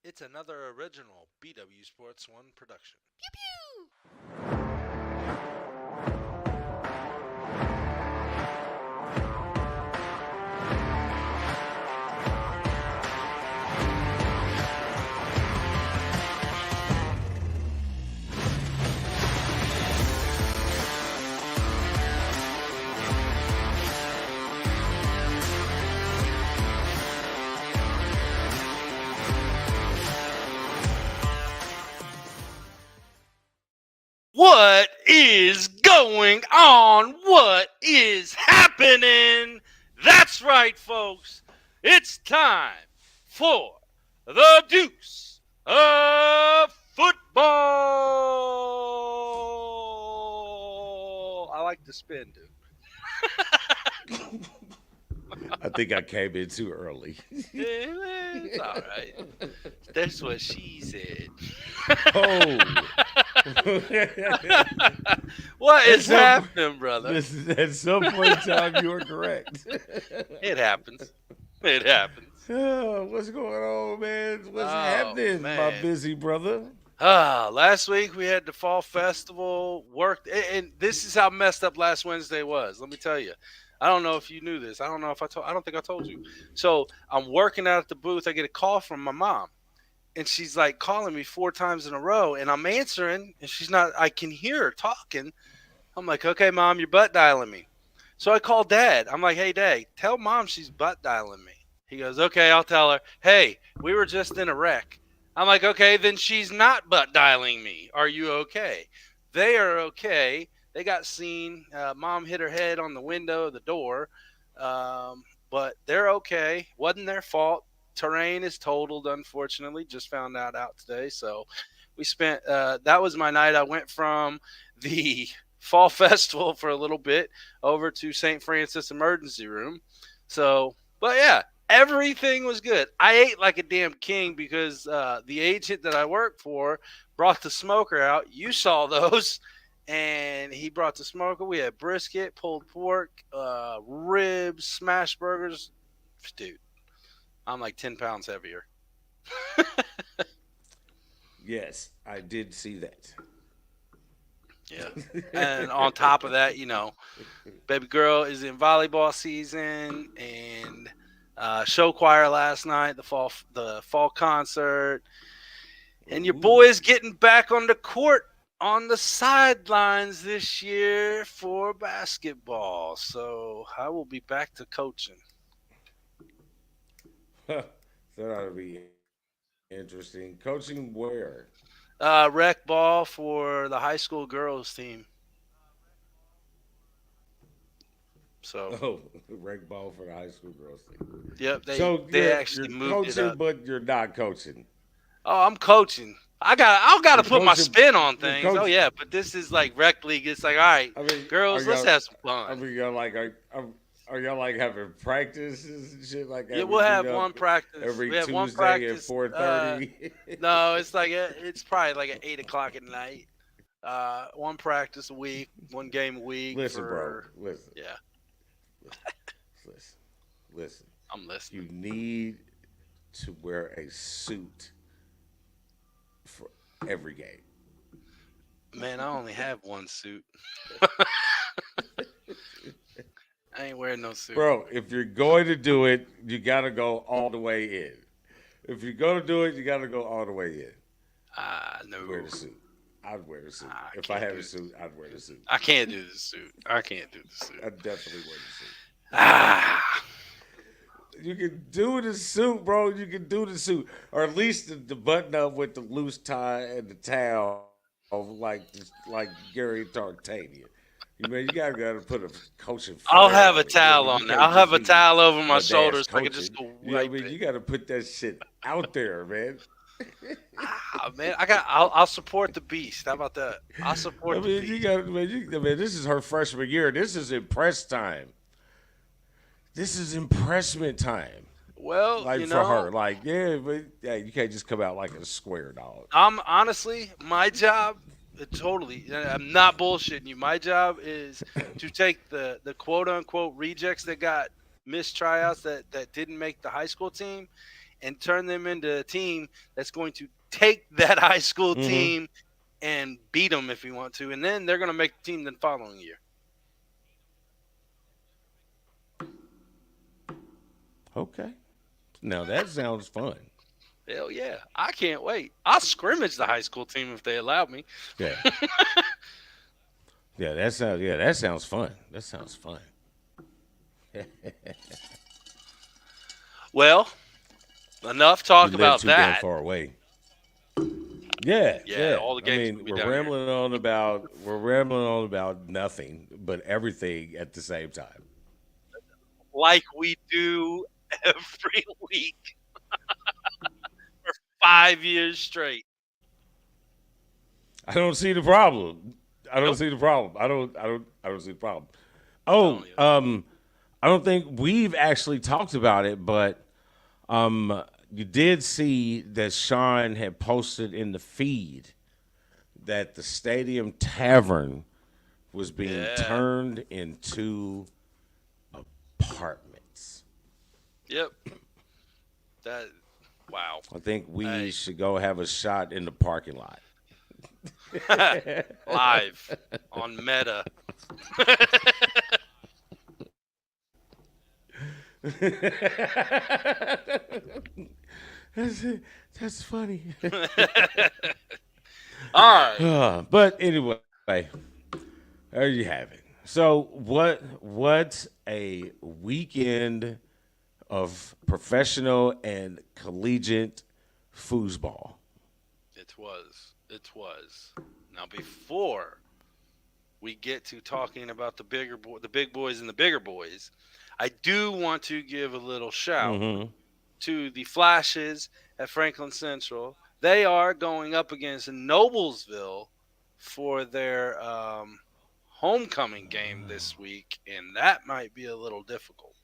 It's another original BW Sports 1 production. Pew pew! What is going on? What is happening? That's right, folks. It's time for the Deuce of Football. I like to spin, dude. I think I came in too early. It's all right. That's what she said. Oh. What is some, happening, brother? at some point in time, you are correct. It happens. It happens. What's going on, man? What's Oh, happening, my man. busy brother? Last week we had the fall festival worked, and this is how messed up last Wednesday was. Let me tell you. I don't know if you knew this. I don't know if I told. I don't think I told you. So I'm working out at the booth. I get a call from my mom, and she's like calling me 4 times in a row, and I'm answering, and she's not. I can hear her talking. I'm like, okay, mom, you're butt dialing me. So I call dad. I'm like, hey, dad, tell mom she's butt dialing me. He goes, okay, I'll tell her. Hey, we were just in a wreck. I'm like, okay, then she's not butt dialing me. Are you okay? They are okay. They got seen. Mom hit her head on the window of the door, but they're okay. Wasn't their fault. Terrain is totaled, unfortunately. Just found that out today. So we spent, that was my night. I went from the fall festival for a little bit over to St. Francis emergency room. So, but yeah, everything was good. I ate like a damn king because the agent that I work for brought the smoker out. You saw those. And he brought the smoker. We had brisket, pulled pork, ribs, smash burgers. Dude, I'm like 10 pounds heavier. Yes, I did see that. Yeah. And on top of that, baby girl is in volleyball season and show choir last night, the fall concert, and your boy is getting back on the court on the sidelines this year for basketball. So I will be back to coaching. That ought to be interesting. Coaching where? Rec ball for the high school girls team. So Oh, rec ball for the high school girls team. yep, they So they you're actually moved it coaching, up. but you're not coaching. Oh, I'm coaching. I gotta You're put my coaching. spin on You're things. Oh coaching. yeah, but this is like rec league. It's like, all right, I mean, are girls, let's y'all? have some I fun. mean, are y'all like having practices and shit like Yeah, that? We we'll meet have up one practice. every We have one Tuesday at practice. 4:30. No, it's probably like at 8 o'clock at night. One practice a week, one game a week Listen, bro. for Listen, yeah. listen, listen. I'm listening. You need to wear a suit for every game. Man, I only have one suit. I ain't wearing no suit. Bro, if you're going to do it, you got to go all the way in. If you're going to do it, you got to go all the way in. No, Wear the suit. I'd wear the suit. I If I can't had do a it. suit, I'd wear the suit. I can't do the suit. I can't do the suit. I'd definitely wear the suit. Ah, You can do the suit, bro. You can do the suit, or at least the button up with the loose tie and the towel, like Gary Tartania. You gotta put a coaching I'll flair have on a it. You know what I towel mean? You on there. can't I'll just have a be towel over my a dash shoulders so I can just coaching. go You know what I wipe mean? it. You gotta put that shit out there, man. Man, I'll support the beast. How about that? I'll support I the mean, you beast. got man. This is her freshman year. This is impress time. This is impressment time. Well, Like for her, like yeah, but yeah, you can't just come out like a square dog. I'm honestly my job. Totally, I'm not bullshitting you. My job is to take the quote unquote rejects that got missed tryouts that didn't make the high school team, and turn them into a team that's going to take that high school Mm-hmm. team and beat them if you want to, and then they're going to make the team the following year. Okay. Now that sounds fun. Hell yeah, I can't wait. I'll scrimmage the high school team if they allow me. Yeah. That sounds fun. That sounds fun. Well, enough You talk live about too damn that. far away. Yeah, Yeah, yeah. all the I games will mean, be down here. we're rambling on about nothing but everything at the same time. Like we do every week for 5 years straight. I don't see the problem. I don't Nope, see the problem. I don't see the problem. I Oh, don't either. I don't think we've actually talked about it, but you did see that Sean had posted in the feed that the Stadium Tavern was being Yeah. turned into apartments. Yep. That. Wow. I think we Hey. should go have a shot in the parking lot. Live on Meta. that's, that's funny. All right. But anyway, there you have it. So what's a weekend of professional and collegiate foosball? It was. It was. Now, before we get to talking about the big boys and the bigger boys, I do want to give a little shout Mm-hmm. to the Flashes at Franklin Central. They are going up against Noblesville for their homecoming game this week, and that might be a little difficult.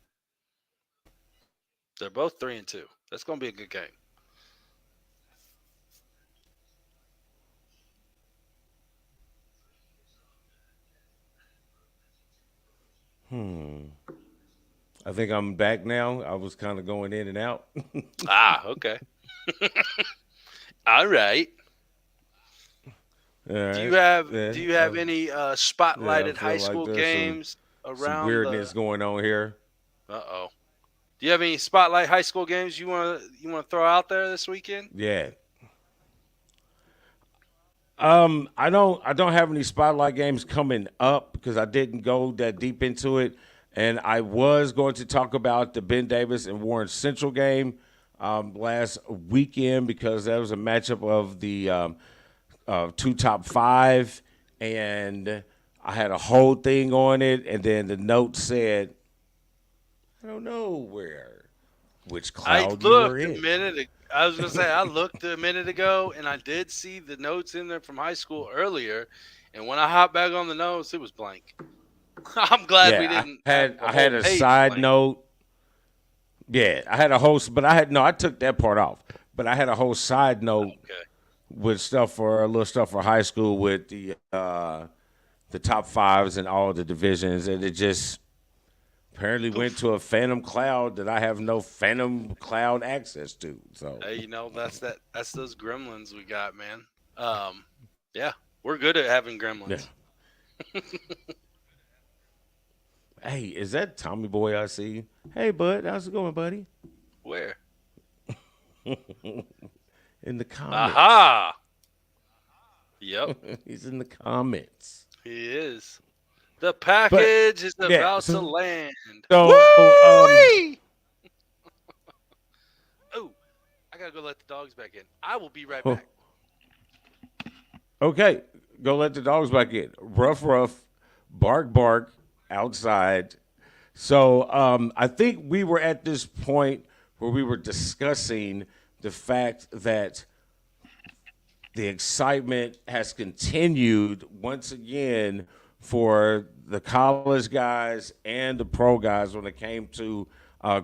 They're both 3-2. That's going to be a good game. Hmm. I think I'm back now. I was kind of going in and out. Ah, okay. All right. All Do right. you have Yeah. do you have any Yeah. I spotlighted high feel like school there's games some around the? weirdness going on here. Uh-oh. Do you have any spotlight high school games you want to throw out there this weekend? Yeah. I don't have any spotlight games coming up because I didn't go that deep into it, and I was going to talk about the Ben Davis and Warren Central game last weekend because that was a matchup of the two top five, and I had a whole thing on it, and then the note said, "I don't know which I cloud you were looked a in." minute. I was gonna say I looked a minute ago, and I did see the notes in there from high school earlier. And when I hopped back on the notes, it was blank. I'm glad we Yeah, didn't I have had the I whole had a page side blank. note. Yeah, I had a whole, but I had no. I took that part off, but I had a whole side note Okay. with stuff for a little stuff for high school with the top fives and all the divisions, and it just apparently went Poof. to a phantom cloud that I have no phantom cloud access to. So Hey, that's those gremlins we got, man. Um, yeah, we're good at having yeah. gremlins. Hey, is that Tommy Boy I see? Hey, bud, how's it going, buddy? Where? In the comments. Aha! Yep, He's in the comments. he is. The But package is yeah, about to land. so Woo! Oh, I gotta go let the dogs back in. I will be right back. okay, go let the dogs back in. Rough, rough, bark, bark, outside. So I think we were at this point where we were discussing the fact that the excitement has continued once again for the college guys and the pro guys when it came to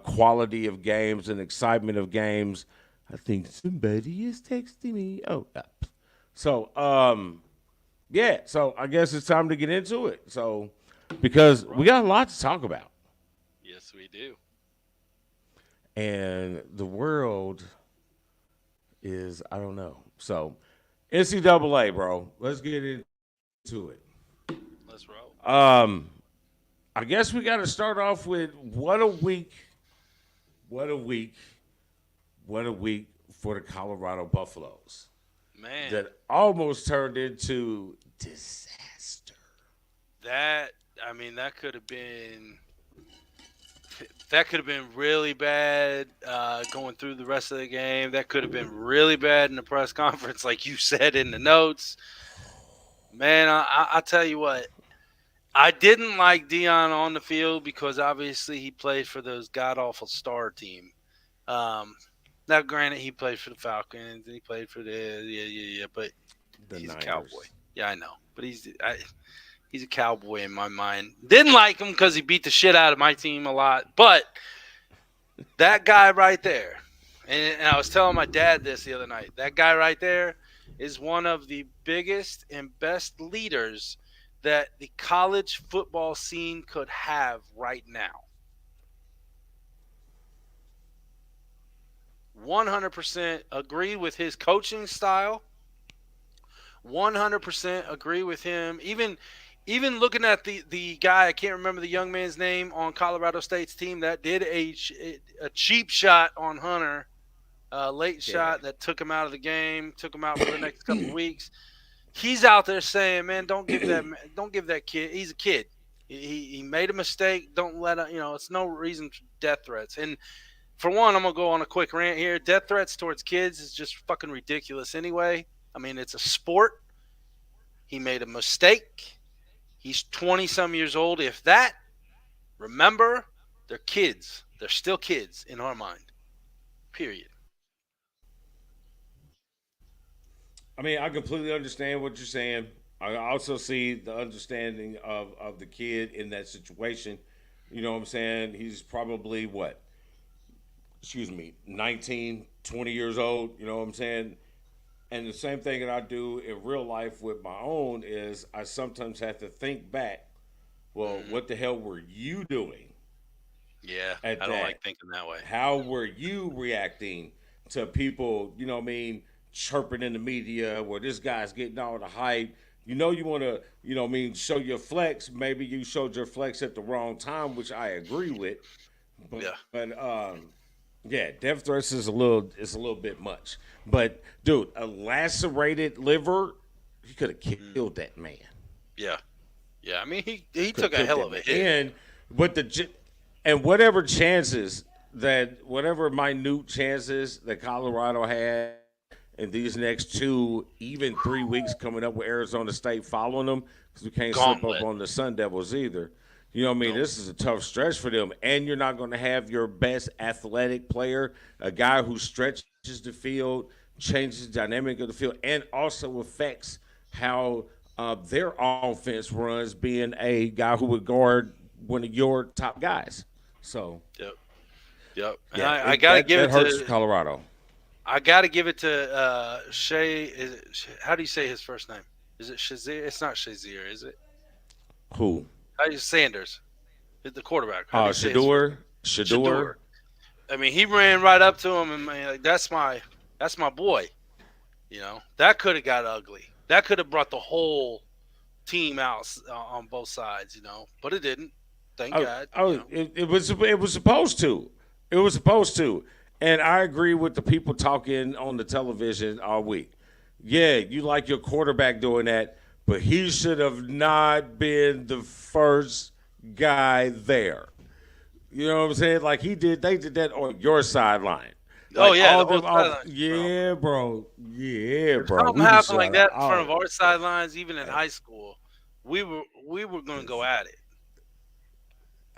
quality of games and excitement of games. I think somebody is texting me. Oh, so yeah. So I guess it's time to get into it. So because we Right. got a lot to talk about, Yes, we do. and the world is I don't know. So NCAA, bro. Let's get into it. Let's roll. I guess we got to start off with what a week, what a week, what a week for the Colorado Buffaloes Man, that almost turned into disaster. that I mean that could have been really bad going through the rest of the game. That could have been really bad in the press conference, like you said in the notes. Man, I tell you what, I didn't like Dion on the field because obviously he played for those god awful star team. Um, Now, granted, he played for the Falcons and he played for the yeah, but The he's a cowboy. Niners. Yeah, I know, but he's a cowboy in my mind. Didn't like him because he beat the shit out of my team a lot, but that guy right there, and I was telling my dad this the other night. That guy right there is one of the biggest and best leaders that the college football scene could have right now. 100% agree with his coaching style. 100% agree with him. Even looking at the guy, I can't remember the young man's name on Colorado State's team that did a cheap shot on Hunter, late Yeah. shot that took him out of the game, took him out for the next couple of weeks. He's out there saying, "Man, don't give that kid. He's a kid. He made a mistake. Don't let him. It's no reason for death threats." And for one, I'm gonna go on a quick rant here. Death threats towards kids is just fucking ridiculous. Anyway, I mean it's a sport. He made a mistake. He's 20 some years old. If that, remember, they're kids. They're still kids in our mind. Period. I mean, I completely understand what you're saying. I also see the understanding of the kid in that situation. You know what I'm saying? He's probably what? Excuse me, 19, 20 years old. You know what I'm saying? And the same thing that I do in real life with my own is I sometimes have to think back, well, Hmm. what the hell were you doing Yeah, at I don't that? like thinking that way. How were you reacting to people, you know what I mean, chirping in the media where this guy's getting all the hype? You know you want to, you know what I mean, show your flex. Maybe you showed your flex at the wrong time, which I agree with. Yeah. But yeah, death threats is a little bit much. But dude, a lacerated liver, you could have Mm. killed that man. Yeah. Yeah. I mean, he Could have took a killed hell that of a man. hit. With and whatever chances whatever minute chances that Colorado had in these next 2, even 3 weeks coming up with Arizona State following them, because we can't slip up Gauntlet. on the Sun Devils either. You know what I mean? Nope. This is a tough stretch for them, and you're not going to have your best athletic player, a guy who stretches the field, changes the dynamic of the field, and also affects how their offense runs, being a guy who would guard one of your top guys. So Yep. Yep. And yeah, I gotta give that it hurts to Colorado. Shay. How do you say his first name? Is it Shazier? It's not Shazier, is it? Who? How do you Sanders? The quarterback. How do you say his first Shador, name? Shador. Shador. I mean, he ran right up to him and man, like, that's my boy. That could have got ugly. That could have brought the whole team out on both sides. But it didn't. Thank Oh, God. oh, it was supposed to. It was supposed to. And I agree with the people talking on the television all week. Yeah, you like your quarterback doing that, but he should have not been the first guy there. You know what I'm saying? Like they did that on your sideline. Oh Like yeah, all the whole them off, sideline, bro. yeah, bro, yeah, If bro. something We was happened like shot that in front of out. our sidelines, even in high school, we were gonna go at it.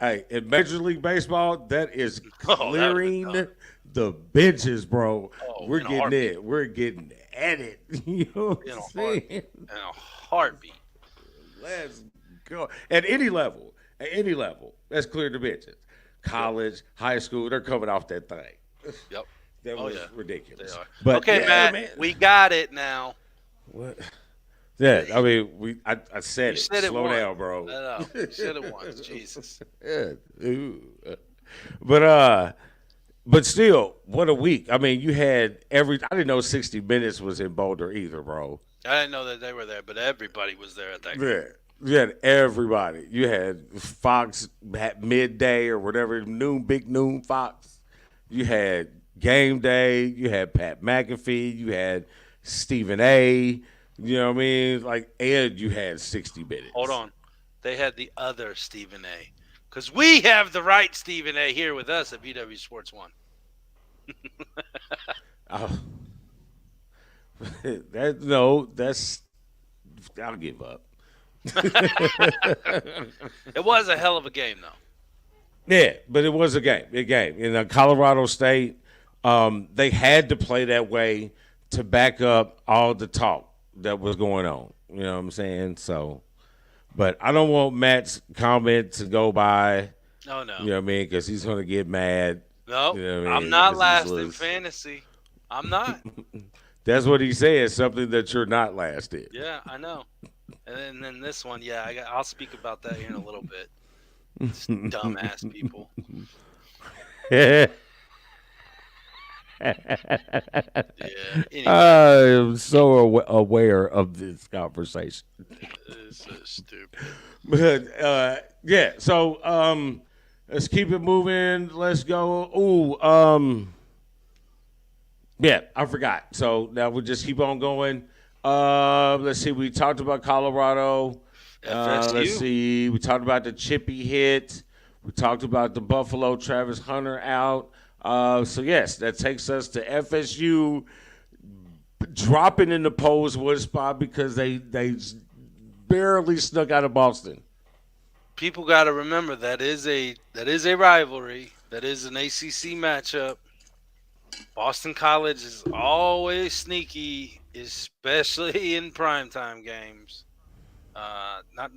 Hey, in Major League Baseball, that is Oh, that would have been clearing tough. the benches, bro. Oh, We're in a getting heartbeat. it. We're getting at it. You know what In I'm a saying? heartbeat. In a heartbeat. Let's go. At any level, let's clear the benches. Yep. College, high school, they're coming off that thing. Yep. That Oh was yeah. They ridiculous. are. But Okay, yeah, Matt, man. we got it now. What? Yeah, I mean, I said You it. said it Slow once. down, bro. I know. You said it once. Jesus. Yeah. Ooh. But But still, what a week. I mean, you had I didn't know 60 Minutes was in Boulder either, bro. I didn't know that they were there, but everybody was there at that game. Yeah. You had everybody. You had Fox at midday or whatever, noon, big noon Fox. You had Game Day. You had Pat McAfee. You had Stephen A. You know what I mean? Like, and you had 60 Hold Minutes. on. They had the other Stephen A. Because we have the right Stephen A. here with us at BW Sports One. Oh, that no, that's I'll give up. It was a hell of a game, though. Yeah, but it was a game. A game in Colorado State. They had to play that way to back up all the talk that was going on. You know what I'm saying? So, but I don't want Matt's comment to go by. Oh, no. You know what I mean? Because he's going to get mad. No, You know what I I'm mean? not 'Cause he's last in lose. fantasy. I'm not. That's what he said. Something that you're not last in. Yeah, I know. And then this one, yeah, I'll speak about that here in a little bit. Just dumbass people. Yeah. Anyway, I'm so aware of this conversation. it's so stupid. But yeah, so let's keep it moving. Let's go. Yeah, I forgot. So now we'll just keep on going. Let's see. We talked about Colorado. Let's FSU. see. We talked about the Chippy hit. We talked about the Buffalo Travis Hunter out. So yes, that takes us to FSU dropping in the polls one spot because they barely snuck out of Boston. People got to remember that is a rivalry. That is an ACC matchup. Boston College is always sneaky, especially in primetime games. Not,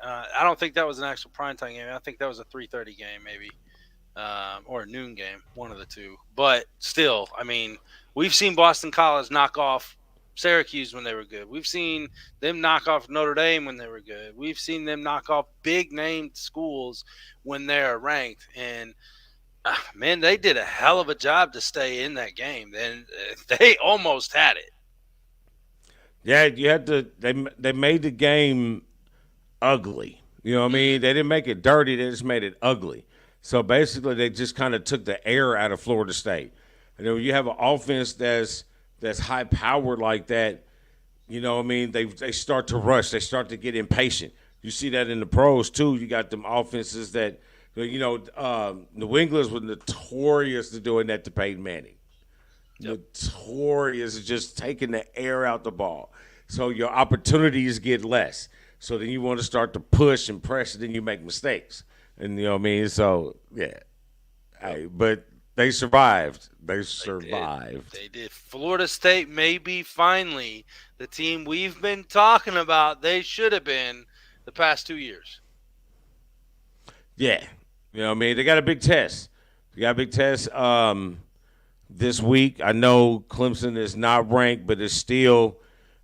I don't think that was an actual primetime game. I think that was a 3:30 game, maybe, or a noon game, one of the two. But still, I mean, we've seen Boston College knock off Syracuse when they were good. We've seen them knock off Notre Dame when they were good. We've seen them knock off big named schools when they're ranked. And man, they did a hell of a job to stay in that game. And they almost had it. Yeah, you had to. They made the game ugly. You know what I mean? They didn't make it dirty. They just made it ugly. So basically, they just kind of took the air out of Florida State. And then when you have an offense that's high powered like that, you know what I mean? They start to rush. They start to get impatient. You see that in the pros too. You got them offenses that New England was notorious to doing that to Peyton Manning. Yep. Notorious is just taking the air out the ball. So your opportunities get less. So then you want to start to push and press, and then you make mistakes. And you know what I mean? So yeah. Hey, but they survived. They survived. They did. Florida State may be finally the team we've been talking about. They should have been the past 2 years. Yeah. You know what I mean? They got a big test. They got a big test this week. I know Clemson is not ranked, but it's still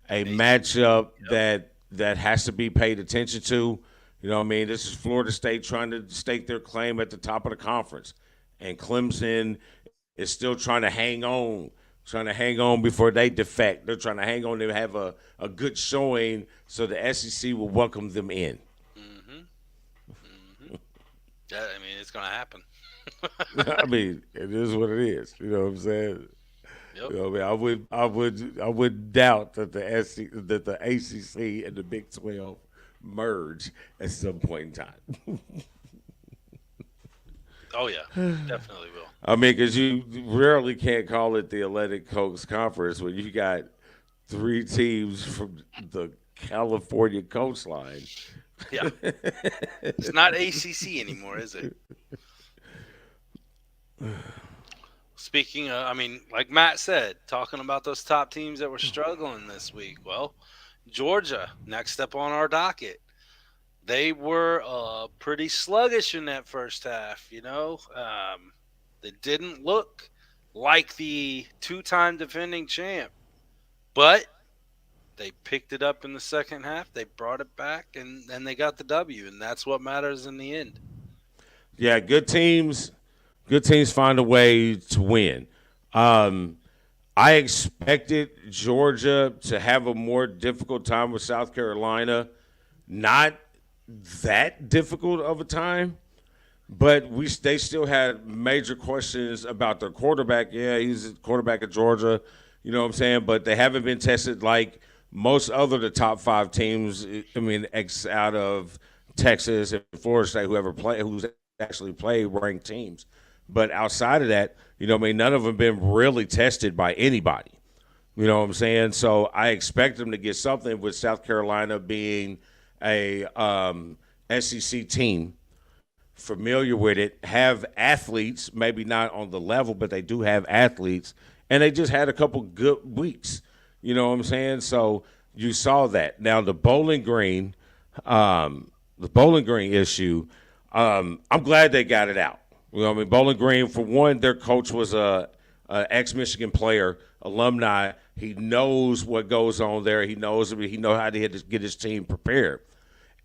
a matchup that has to be paid attention to. You know what I mean? This is Florida State trying to stake their claim at the top of the conference. And Clemson is still trying to hang on before they defect. They're trying to hang on to have a good showing so the SEC will welcome them in. I mean, it's going to happen. I mean, it is what it is. You know what I'm saying? Yep. You know what I mean? I would doubt that that the ACC and the Big 12 merge at some point in time. Oh, yeah. Definitely will. I mean, because you rarely can't call it the Atlantic Coast Conference when you got three teams from the California coastline. Yeah. It's not ACC anymore, is it? Speaking of, I mean, like Matt said, talking about those top teams that were struggling this week. Well, Georgia, next up on our docket. They were pretty sluggish in that first half, you know. They didn't look like the two-time defending champ. But they picked it up in the second half. They brought it back, and they got the W, and that's what matters in the end. Yeah, good teams Good teams find a way to win. Um, I expected Georgia to have a more difficult time with South Carolina. Not that difficult of a time, but they still had major questions about their quarterback. Yeah, he's the quarterback of Georgia. You know what I'm saying? But they haven't been tested like most other the top five teams. I mean, X out of Texas and Florida State, who's actually played ranked teams. But outside of that, none of them been really tested by anybody. You know what I'm saying? So I expect them to get something with South Carolina being a SEC team, familiar with it, have athletes, maybe not on the level, but they do have athletes, and they just had a couple good weeks. You know what I'm saying? So you saw that. Now the Bowling Green issue, I'm glad they got it out. Bowling Green, for one, their coach was a ex-Michigan player, alumni. He knows what goes on there. He knows how to get his team prepared.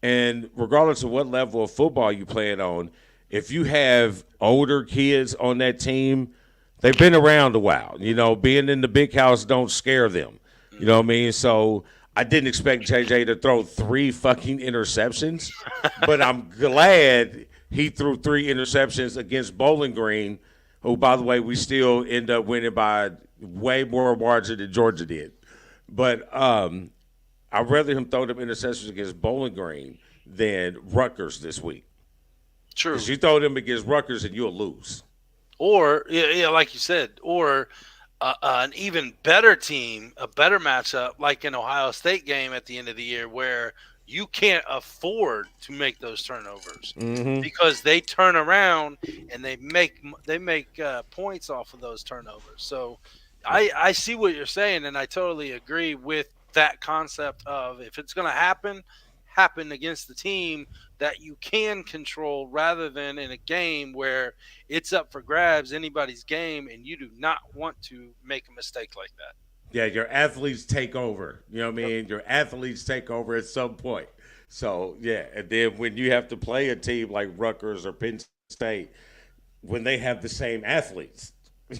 And regardless of what level of football you playing on, if you have older kids on that team, they've been around a while. Being in the big house don't scare them. You know what I mean? So I didn't expect JJ to throw 3 fucking interceptions, but I'm glad he threw 3 interceptions against Bowling Green, who, by the way, we still end up winning by way more margin than Georgia did. But I'd rather him throw them interceptions against Bowling Green than Rutgers this week. True. Because you throw them against Rutgers and you'll lose. Or, yeah, like you said, or an even better team, a better matchup, like an Ohio State game at the end of the year where you can't afford to make those turnovers because they turn around and they make points off of those turnovers. So I see what you're saying, and I totally agree with that concept of if it's going to happen against the team that you can control rather than in a game where it's up for grabs, anybody's game, and you do not want to make a mistake like that. Yeah, your athletes take over. You know what I mean? Your athletes take over at some point. So, yeah, and then when you have to play a team like Rutgers or Penn State, when they have the same athletes,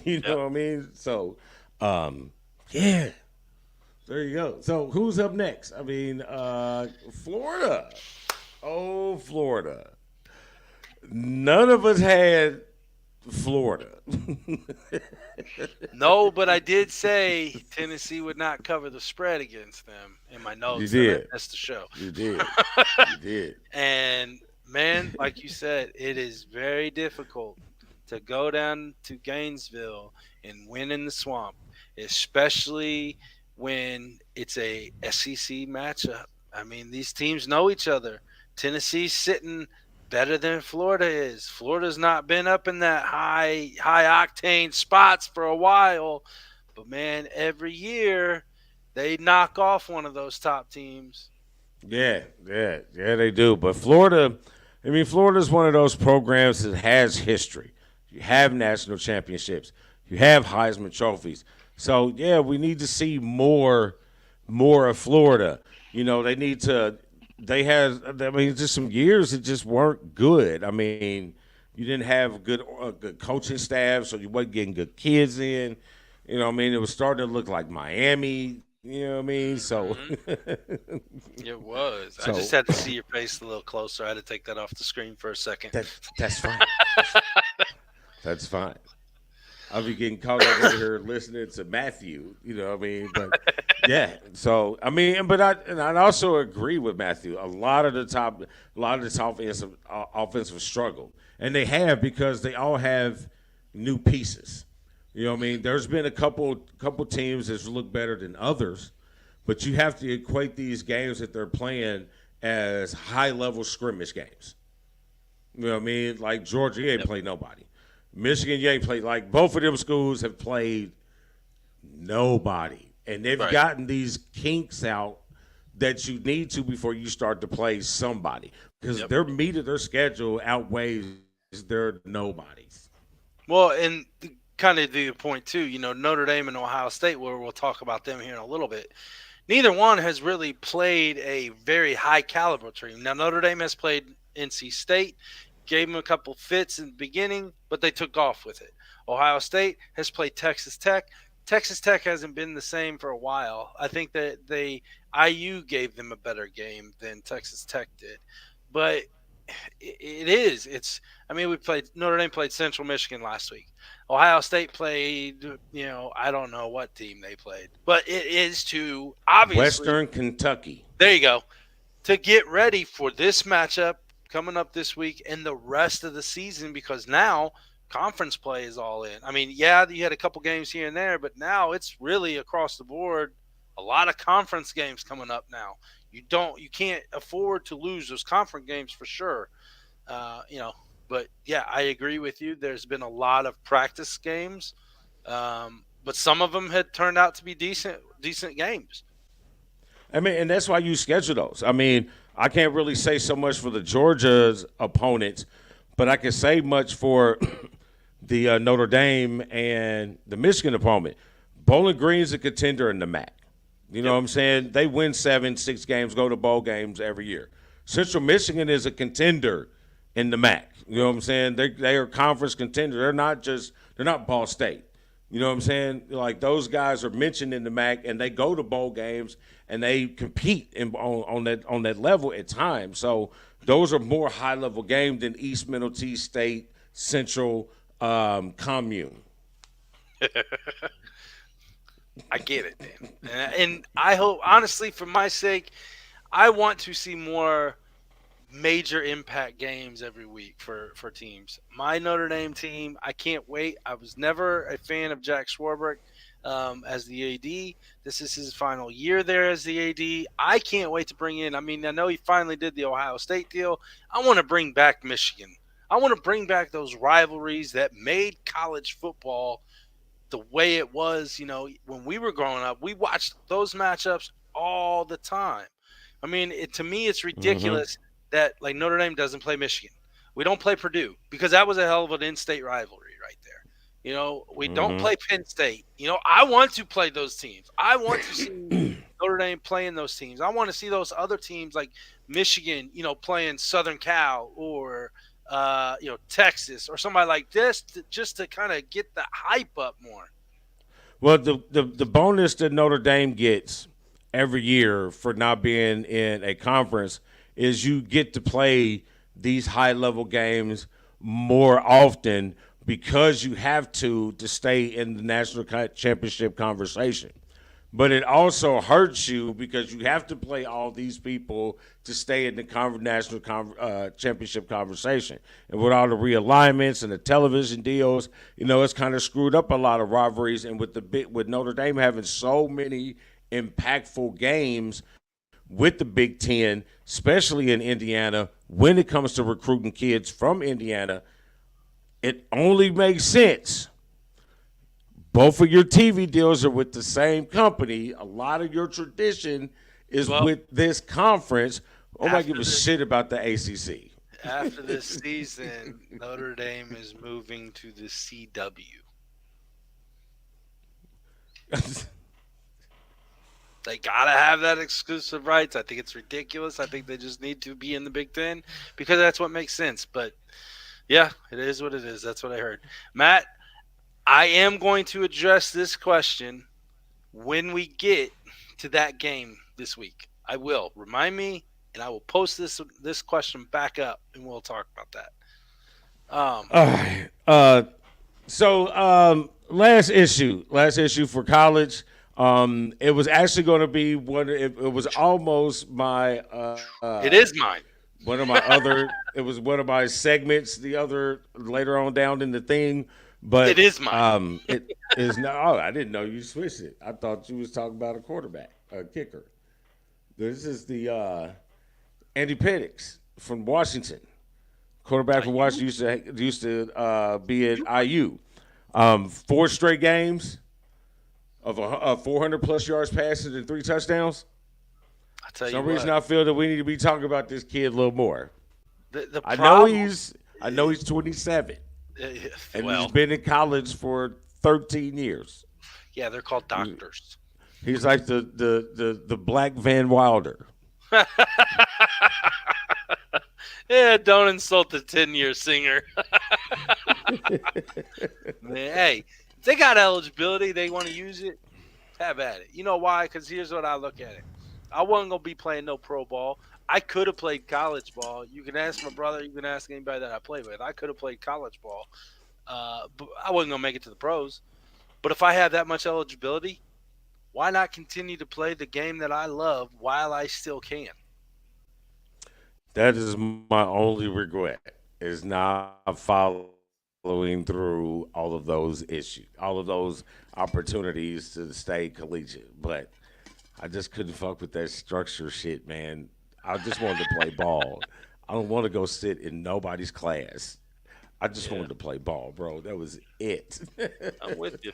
you know what I mean? So, yeah. There you go. So who's up next? I mean, Florida. Oh, Florida. None of us had Florida. No, but I did say Tennessee would not cover the spread against them in my notes. You did. That's the show. You did. You did. And, man, like you said, it is very difficult to go down to Gainesville and win in the swamp, especially when it's a SEC matchup. I mean, these teams know each other. Tennessee's sitting better than Florida is. Florida's not been up in that high octane spots for a while, but man, every year they knock off one of those top teams. Yeah, they do. But Florida's one of those programs that has history. You have national championships. You have Heisman trophies. So, yeah, we need to see more of Florida. Just some years that just weren't good. I mean, you didn't have good coaching staff, so you wasn't getting good kids in. You know what I mean? It was starting to look like Miami. You know what I mean? So it was. I just had to see your face a little closer. I had to take that off the screen for a second. That's fine. That's fine. I'll be getting caught up over here listening to Matthew. You know what I mean? But yeah. So I also agree with Matthew. A lot of the top offensive struggle, and they have because they all have new pieces. You know what I mean? There's been a couple teams that look better than others, but you have to equate these games that they're playing as high-level scrimmage games. You know what I mean? Like Georgia, you ain't played nobody. Michigan, you ain't played. Like both of them schools have played nobody, and they've gotten these kinks out that you need to before you start to play somebody because their meat of their schedule outweighs their nobodies. Well, and kind of the point too, Notre Dame and Ohio State, where we'll talk about them here in a little bit. Neither one has really played a very high caliber team. Now, Notre Dame has played NC State. gave them a couple fits in the beginning, but they took off with it. Ohio State has played Texas Tech. Texas Tech hasn't been the same for a while. I think that IU gave them a better game than Texas Tech did, but it is. It's. I mean, we played Notre Dame played Central Michigan last week. Ohio State played. I don't know what team they played, but it is to obviously. Western Kentucky. There you go, to get ready for this matchup coming up this week and the rest of the season, because now conference play is all in. I mean, yeah, you had a couple games here and there, but now it's really across the board. A lot of conference games coming up now. You can't afford to lose those conference games for sure. Uh, you know, but yeah, I agree with you. There's been a lot of practice games, but some of them had turned out to be decent games. I mean, and that's why you schedule those. I mean, I can't really say so much for the Georgia's opponents, but I can say much for the Notre Dame and the Michigan opponent. Bowling Green's a contender in the MAC. You know what I'm saying? They win 7, 6 games, go to bowl games every year. Central Michigan is a contender in the MAC. You know what I'm saying? They are conference contenders. They're not Ball State. You know what I'm saying? Like, those guys are mentioned in the MAC, and they go to bowl games and they compete on that level at times. So those are more high level games than East Middle T State Central Commune. I get it, Dan. And I hope, honestly, for my sake, I want to see more major impact games every week for teams. My Notre Dame team, I can't wait. I was never a fan of Jack Swarbrick as the AD. This is his final year there as the AD. I can't wait to bring in. I mean, I know he finally did the Ohio State deal. I want to bring back Michigan. I want to bring back those rivalries that made college football the way it was, when we were growing up. We watched those matchups all the time. I mean, to me, it's Mm-hmm. ridiculous that, like, Notre Dame doesn't play Michigan. We don't play Purdue because that was a hell of an in-state rivalry right there. We don't Mm-hmm. play Penn State. I want to play those teams. I want to see Notre Dame playing those teams. I want to see those other teams like Michigan, playing Southern Cal or Texas or somebody like this, just to kind of get the hype up more. Well, the bonus that Notre Dame gets every year for not being in a conference is you get to play these high level games more often because you have to stay in the national championship conversation. But it also hurts you because you have to play all these people to stay in the national championship conversation. And with all the realignments and the television deals, it's kind of screwed up a lot of rivalries. And with Notre Dame having so many impactful games with the Big Ten, especially in Indiana, when it comes to recruiting kids from Indiana, it only makes sense. Both of your TV deals are with the same company. A lot of your tradition is Well, with this conference. Oh, I give after a this shit about the ACC. after this season, Notre Dame is moving to the CW. They gotta have that exclusive rights. I think it's ridiculous. I think they just need to be in the Big Ten because that's what makes sense. But yeah, it is what it is. That's what I heard. Matt, I am going to address this question when we get to that game this week. I will. Remind me, and I will post this question back up, and we'll talk about that. Um, All right. So last issue for college. It was actually going to be one. It was almost my it is mine. one of my other. It was one of my segments. The other later on down in the thing, It but is mine. it is not. Oh, I didn't know you switched it. I thought you was talking about a quarterback, a kicker. This is the Andy Penix from Washington, quarterback from You, Washington used to be at you, IU. 4 straight games of 400 plus yards passing and 3 touchdowns. I tell For you some reason, what. I feel that we need to be talking about this kid a little more. The I know problem. he's I know he's 27 uh, and he's Well, been in college for 13 years. yeah, they're called doctors. He's like the black Van Wilder. Yeah, don't insult the 10-year singer. Man, hey, if they got eligibility, they want to use it, have at it. You know why? Because here's what I look at it. I wasn't gonna be playing no pro ball. I could have played college ball. You can ask my brother. You can ask anybody that I play with. I could have played college ball, but I wasn't gonna make it to the pros. But if I had that much eligibility, why not continue to play the game that I love while I still can? That is my only regret is not following through all of those issues, all of those opportunities to stay collegiate. But I just couldn't fuck with that structure shit, man. I just wanted to play ball. I don't want to go sit in nobody's class. I just Yeah, wanted to play ball, bro. That was it. I'm with you.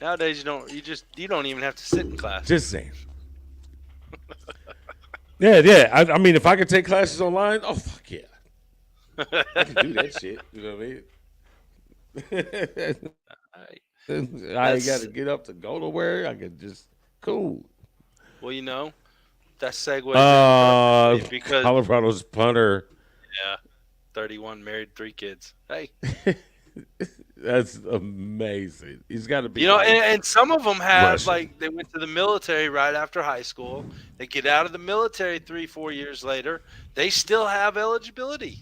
Nowadays, you don't. You don't even have to sit in class. Just saying. Yeah, yeah. I mean, if I could take classes online, oh fuck yeah, I can do that shit. You know what I mean? Alright. I ain't got That's to get up to go nowhere. I can just cool. well, that segues in perfectly because Colorado's punter. yeah, 31 married, 3 kids. Hey, That's amazing. He's got to be like and some of them have Russian. like they went to the military right after high school. They get out of the military 3, 4 years later. They still have eligibility.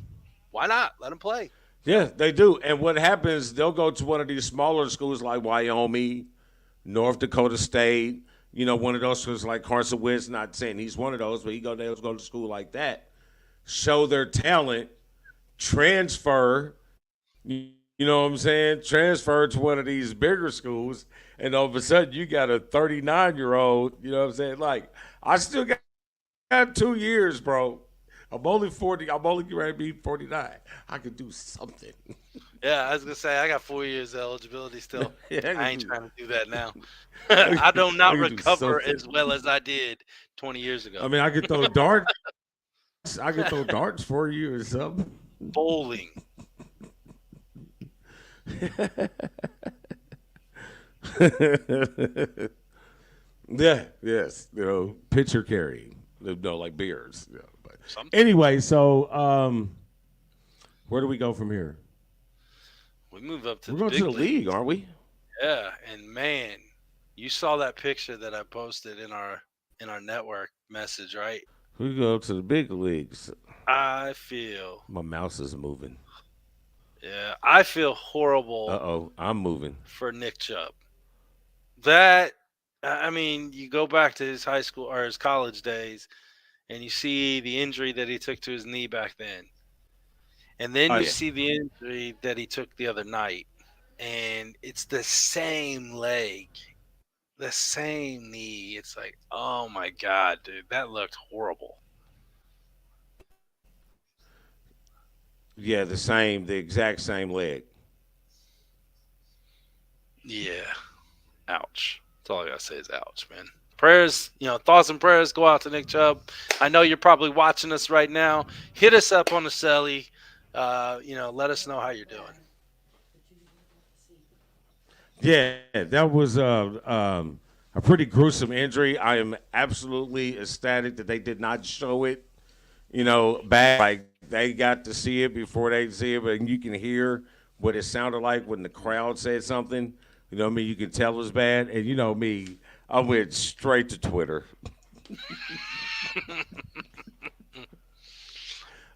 Why not? Let them play. Yeah, they do. And what happens? They'll go to one of these smaller schools like Wyoming, North Dakota State. You know, one of those schools like Carson Wentz. Not saying he's one of those, but they'll go to school like that. Show their talent, transfer. You know what I'm saying? Transfer to one of these bigger schools, and all of a sudden you got a 39-year-old. You know what I'm saying? Like I still got 2 years, bro. I'm only 40. I'm only ready to be 49. I could do something. Yeah, I was gonna say I got 4 years of eligibility still. Yeah, I ain't trying to do that now. I do I not could do recover something. as well as I did 20 years I ago. mean, I could throw darts. I could throw darts for you or something. Bowling. Yeah, yes, pitcher carrying, like beers. But Something. anyway, so where do we go from here? We move up to We're the going to big the league. league, aren't we? Yeah, and man, you saw that picture that I posted in our network message, right? We go to the big leagues. I feel My mouse is moving. yeah, I feel Uh horrible oh, I'm moving. for Nick Chubb. That I mean, you go back to his high school or his college days and you see the injury that he took to his knee back then. And then Oh you yeah, see the injury that he took the other night and it's the same leg, the same knee. It's like, "Oh my god, dude, that looked horrible." yeah, the exact same leg. Yeah. Ouch. That's all I gotta say is ouch, man. Prayers, thoughts and prayers go out to Nick Chubb. I know you're probably watching us right now. Hit us up on the celly. Let us know how you're doing. Yeah, that was a pretty gruesome injury. I am absolutely ecstatic that they did not show it. Back like they got to see it before they see it, but you can hear what it sounded like when the crowd said something. You know what I mean? You can tell it was bad. And you know me, I went straight to Twitter.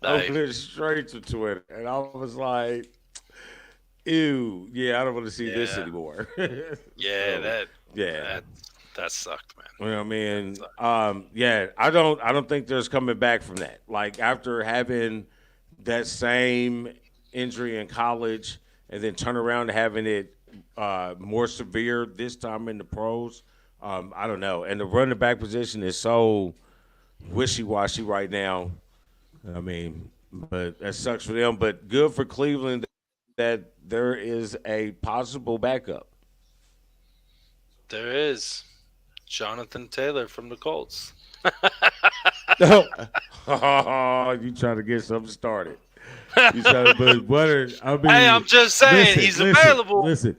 I Hey, went straight to Twitter. And I was like, ew, yeah, I don't want to see this yeah, anymore. yeah, So, yeah. that that sucked, man. You know what I That mean? sucked. Yeah, I don't think there's coming back from that. Like after having that same injury in college and then turn around to having it more severe this time in the pros. I don't know. And the running back position is so wishy washy right now. I mean, but that sucks for them. But good for Cleveland that there is a possible backup. There is Jonathan Taylor from the Colts. Oh, you trying to get something started. You trying to, but I Hey, mean, I'm just saying listen, he's listen, available. listen,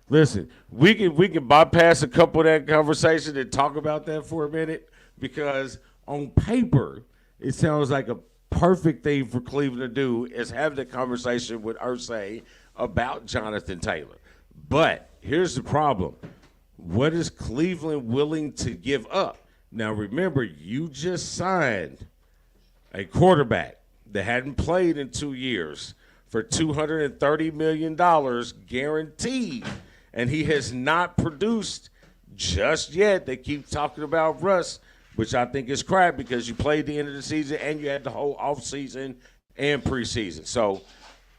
listen. We can bypass a couple of that conversation and talk about that for a minute because on paper it sounds like a perfect thing for Cleveland to do is have the conversation with Irsay about Jonathan Taylor. But here's the problem. What is Cleveland willing to give up? Now, remember, you just signed a quarterback that hadn't played in 2 years for $230 million guaranteed, and he has not produced just yet. They keep talking about Russ, which I think is crap because you played the end of the season and you had the whole offseason and preseason. So,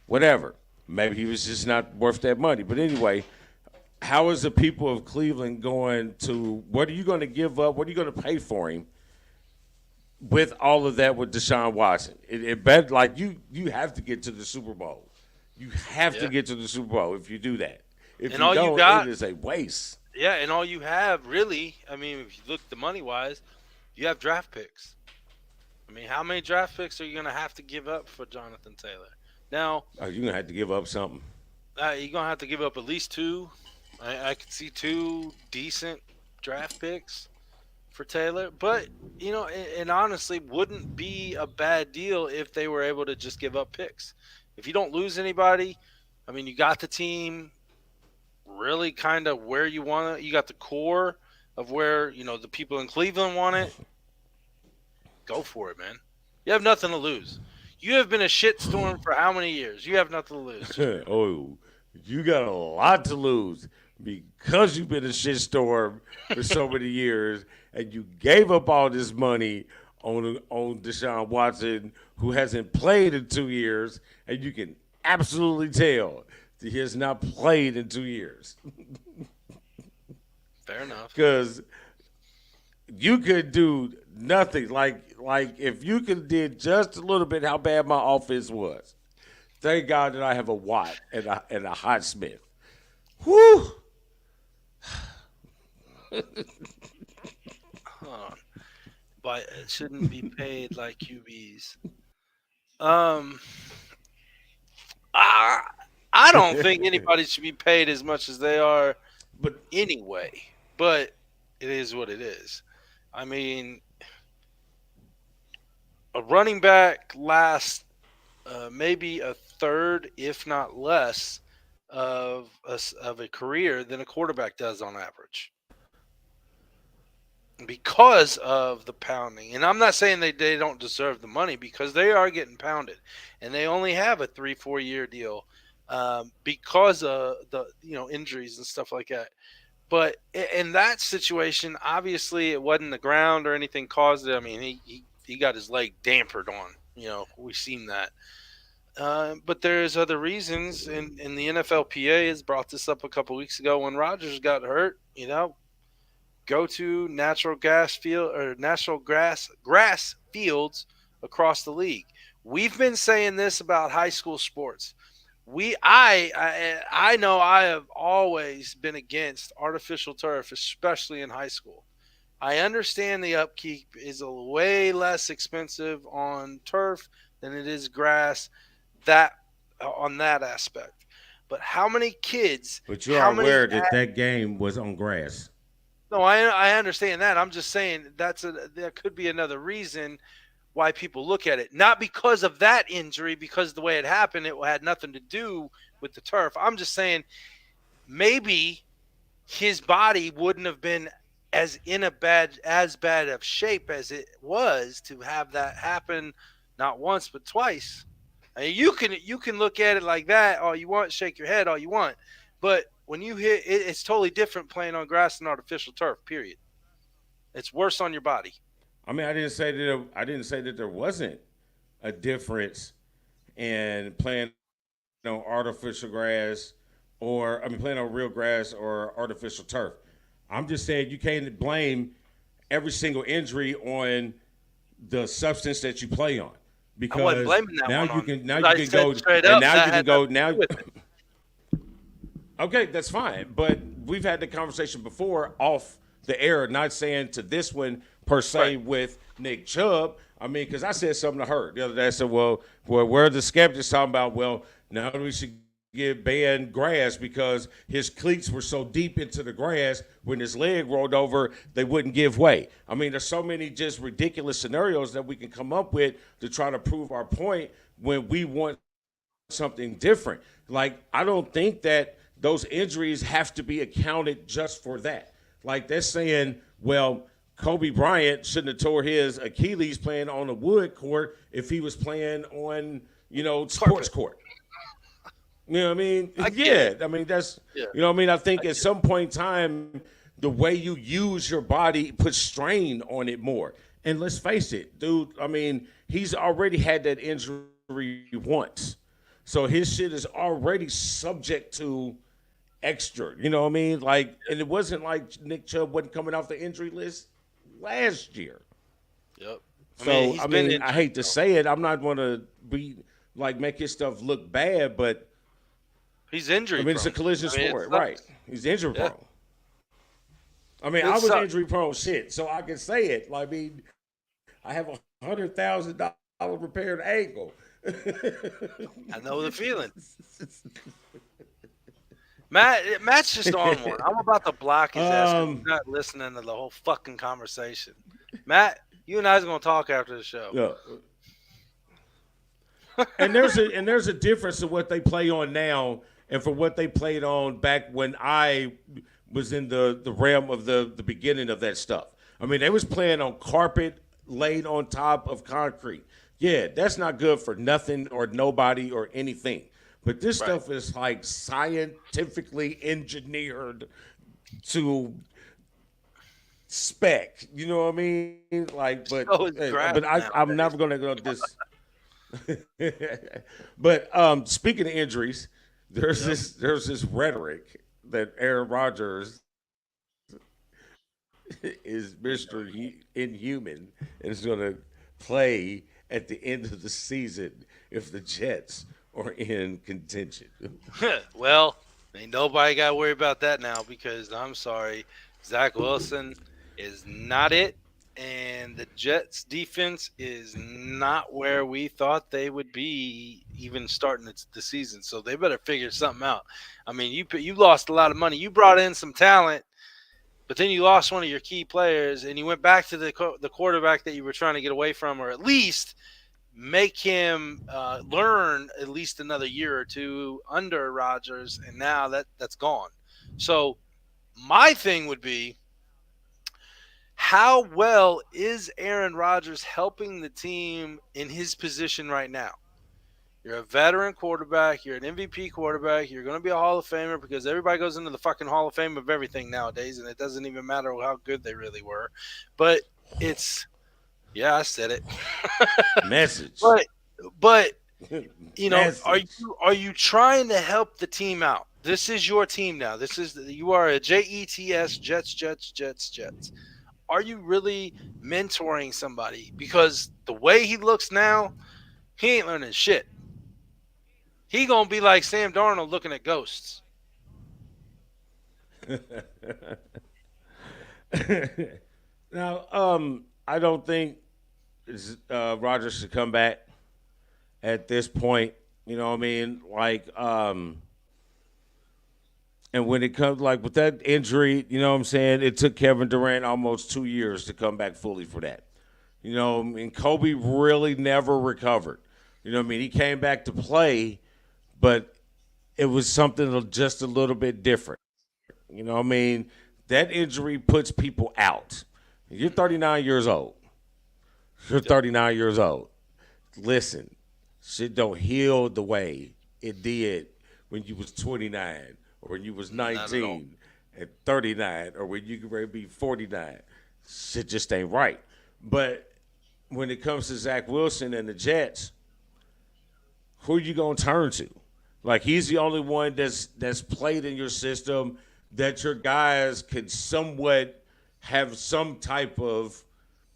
whatever. Maybe he was just not worth that money. But anyway, how is the people of Cleveland going to – what are you going to give up? What are you going to pay for him with all of that with Deshaun Watson? It better, like, you have to get to the Super Bowl. You have to get to the Super Bowl if you do that. If And you all you don't, got- it is a waste. Yeah, and all you have really, I mean, if you look the money wise, you have draft picks. I mean, how many draft picks are you going to have to give up for Jonathan Taylor? Now, You're going to have to give up something. you're going to have to give up at least two. I could see two decent draft picks for Taylor. But, you know, and honestly, wouldn't be a bad deal if they were able to just give up picks. If you don't lose anybody, I mean, you got the team really kind of where you want it. You got the core of where, you know, the people in Cleveland want it. Go for it, man. You have nothing to lose. You have been a shitstorm for how many years? You have nothing to lose. Oh, you got a lot to lose because you've been a shitstorm for so many years, and you gave up all this money on Deshaun Watson, who hasn't played in 2 years, and you can absolutely tell that he has not played in 2 years. Fair enough. Because you could do nothing. Like if you could did just a little bit how bad my offense was. Thank God that I have a Watt and a Hot Smith. Whew. But it shouldn't be paid like QBs. I don't think anybody should be paid as much as they are, But anyway. But it is what it is. I mean, a running back lasts maybe a third, if not less, of a career than a quarterback does on average, because of the pounding. And I'm not saying they don't deserve the money, because they are getting pounded, and they only have a 3-4 year deal because of the injuries and stuff like that. But in that situation, obviously it wasn't the ground or anything caused it. I mean, he got his leg dampered on. We've seen that. But there's other reasons, and the NFLPA has brought this up a couple weeks ago when Rodgers got hurt. Go to natural grass fields across the league. We've been saying this about high school sports. I know I have always been against artificial turf, especially in high school. I understand the upkeep is a way less expensive on turf than it is grass. On that aspect, but how many kids? you are aware that game was on grass. No, I understand that. I'm just saying that could be another reason why people look at it. Not because of that injury, because the way it happened, it had nothing to do with the turf. I'm just saying maybe his body wouldn't have been as bad of shape as it was to have that happen, not once but twice. I mean, you can look at it like that all you want, shake your head all you want, but when you hit it, it's totally different playing on grass than artificial turf. Period. It's worse on your body. I mean, I didn't say that there wasn't a difference in playing on artificial grass playing on real grass or artificial turf. I'm just saying you can't blame every single injury on the substance that you play on. Because I wasn't blaming that now one you on can it. now I you can said go straight and up now that you can had go nothing to now. do with it. Okay, that's fine. But we've had the conversation before off the air, not saying to this one per se Right. with Nick Chubb. I mean, because I said something to her the other day. I said, well, where the skeptics talking about, well, now we should get banned grass because his cleats were so deep into the grass when his leg rolled over, they wouldn't give way. I mean, there's so many just ridiculous scenarios that we can come up with to try to prove our point when we want something different. Like, I don't think that those injuries have to be accounted just for that. Like, they're saying, well, Kobe Bryant shouldn't have tore his Achilles playing on a wood court if he was playing on, sports Carpet. court. You know what I mean? I get Yeah. it. I mean, that's, Yeah, I think I at get it. some point in time, the way you use your body puts strain on it more. And let's face it, dude, I mean, he's already had that injury once. So his shit is already subject to extra. You know what I mean? Like, and it wasn't like Nick Chubb wasn't coming off the injury list last year. Yep. I mean, So he's I been mean, I injured hate to though. say it, I'm not going to be like make his stuff look bad, but He's I injury mean, it's a prone. collision I mean, it sport, right? sucks. He's injury Yeah, prone. I mean, it I was sucks. injury prone, shit, so I can say it. Like, I mean, I have $100,000 repaired ankle. I know the feeling. Matt's just on one. I'm about to block his ass because he's um, not listening to the whole fucking conversation. Matt, you and I's gonna talk after the show. yeah. And there's a difference in what they play on now and for what they played on back when I was in the realm of the beginning of that stuff. I mean, they was playing on carpet laid on top of concrete. Yeah, that's not good for nothing or nobody or anything. But this Right. stuff is like scientifically engineered to spec. You know what I mean? Like, So is grass but I'm nowadays. never gonna go this. But speaking of injuries, Yep. there's this rhetoric that Aaron Rodgers is Mr. Inhuman and is going to play at the end of the season if the Jets are in contention. Well, ain't nobody got to worry about that now because I'm sorry, Zach Wilson is not it, and the Jets' defense is not where we thought they would be even starting the season. So they better figure something out. I mean, you lost a lot of money. You brought in some talent, but then you lost one of your key players, and you went back to the quarterback that you were trying to get away from, or at least make him learn at least another year or two under Rodgers, and now that's gone. So my thing would be, how well is Aaron Rodgers helping the team in his position right now? You're a veteran quarterback. You're an MVP quarterback. You're going to be a Hall of Famer because everybody goes into the fucking Hall of Fame of everything nowadays, and it doesn't even matter how good they really were. But it's, yeah, I said it. Message. but but are Message. you trying to help the team out? This is your team now. You are a Jets. Are you really mentoring somebody? Because the way he looks now, he ain't learning shit. He gonna be like Sam Darnold looking at ghosts. Now, I don't think Rodgers should come back at this point. You know what I mean? Like, and when it comes like with that injury, you know what I'm saying? It took Kevin Durant almost 2 years to come back fully for that. You know, I mean, Kobe really never recovered. You know what I mean? He came back to play, but it was something just a little bit different. You know what I mean? That injury puts people out. You're 39 years old. You're Yep. 39 years old. Listen, shit don't heal the way it did when you was 29 or when you was Not at all. 19 and 39 or when you could ready to be 49. Shit just ain't right. But when it comes to Zach Wilson and the Jets, who are you gonna turn to? Like he's the only one that's played in your system that your guys can somewhat have some type of,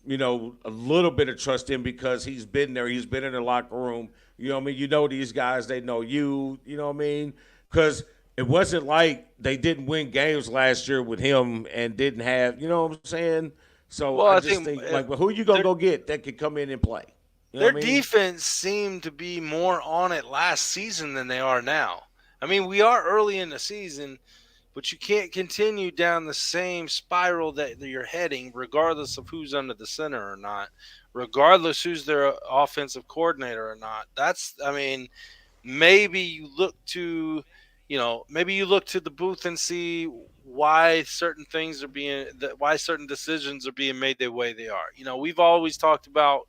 a little bit of trust in because he's been there. He's been in the locker room. You know what I mean? You know these guys, they know you. You know what I mean? Because it wasn't like they didn't win games last year with him and didn't have, you know what I'm saying? So Well, I I just think think, like, well, who you going to their go get that could come in and play? You know their what I mean? defense seemed to be more on it last season than they are now. I mean, we are early in the season, but you can't continue down the same spiral that you're heading, regardless of who's under the center or not, regardless who's their offensive coordinator or not. I mean, maybe you look to, maybe you look to the booth and see why certain things are why certain decisions are being made the way they are. We've always talked about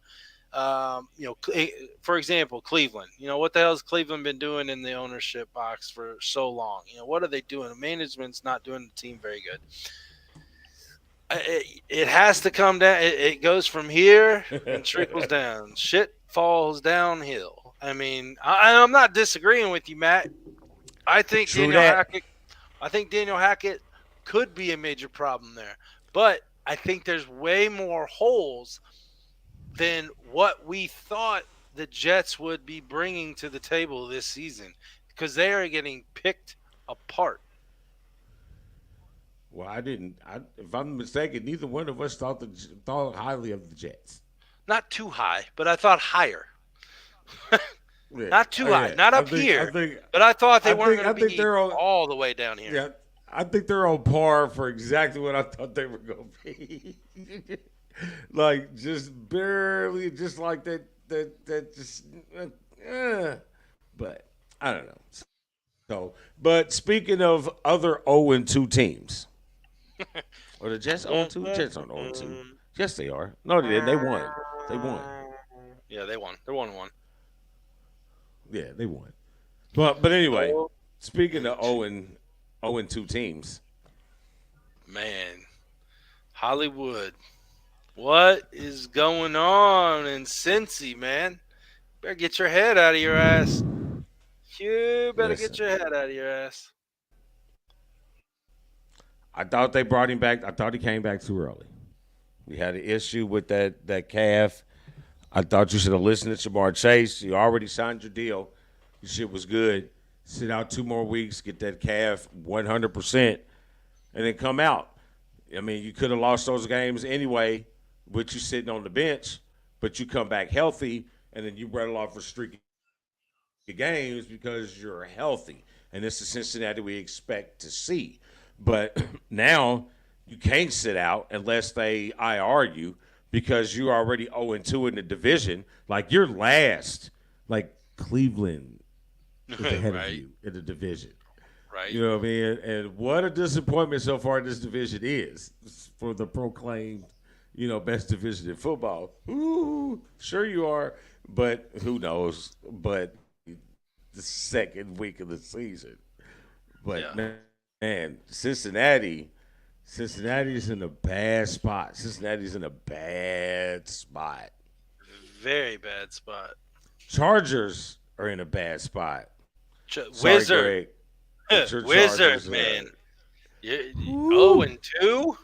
for example, Cleveland. What the hell has Cleveland been doing in the ownership box for so long? What are they doing? The management's not doing the team very good. It has to come down. It goes from here and trickles down. Shit falls downhill. I mean, I'm not disagreeing with you, Matt. I think True Daniel that. Hackett. I think Daniel Hackett could be a major problem there, but I think there's way more holes than what we thought the Jets would be bringing to the table this season, because they are getting picked apart. Well, I didn't. If I'm mistaken, neither one of us thought highly of the Jets. Not too high, but I thought higher. Yeah, Not too high, yeah. not I up think. I here, think. but I thought they I weren't think. going I to think be they're on. all the way down here. Yeah, I think they're on par for exactly what I thought they were going to be. Like just barely, just like that. That just. Uh, but I don't know. So, but speaking of other 0-2 teams, or the Jets 0-2, Jets aren't 0-2. Yes, they are. No, they didn't. They won. They won. Yeah, they won. They're 1-1. Yeah, they won. But anyway, Oh, speaking and of 0-2 teams, man, Hollywood. What is going on in Cincy, man? Better get your head out of your ass. You better get listen, your head out of your ass. I thought they brought him back. I thought he came back too early. We had an issue with that calf. I thought you should have listened to Jamar Chase. You already signed your deal. Your shit was good. Sit out 2 more weeks, get that calf 100%, and then come out. I mean, you could have lost those games anyway with you sitting on the bench, but you come back healthy, and then you rattle off a streak of games because you're healthy. And this is Cincinnati we expect to see. But now you can't sit out unless they IR you because you're already 0-2 in the division. Like you're last. Like Cleveland is ahead of Right, you in the division. right. You know what I mean? And what a disappointment so far this division is for the proclaimed, best division in football. Ooh, sure you are, but who knows? But the second week of the season. But Yeah, man, Cincinnati's in a bad spot. Cincinnati's in a bad spot. very bad spot. Chargers are in a bad spot. Sorry, Wizard, Greg, but your wizard, Chargers man. are. Oh Woo, and two.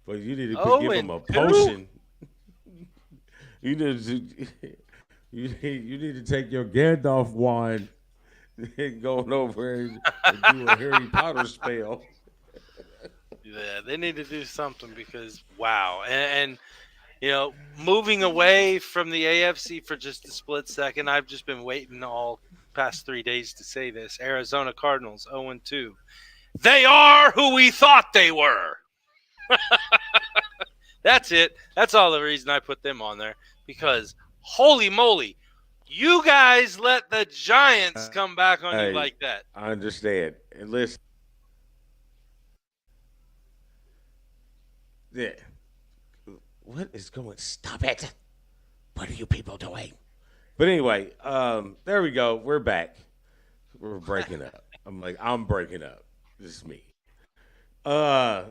but you need to Oh give them and a two. potion. You need to you need to take your Gandalf wand and go over and do a Harry Potter spell. Yeah, they need to do something because wow. And moving away from the AFC for just a split second, I've just been waiting all past 3 days to say this. Arizona Cardinals 0-2. They are who we thought they were. That's it. That's all the reason I put them on there because holy moly, you guys let the Giants come back on you Hey, like that. I understand. And listen, yeah, what is going? Stop it! What are you people doing? But anyway, there we go. We're back. We're breaking up. I'm breaking up. This is me. Uh,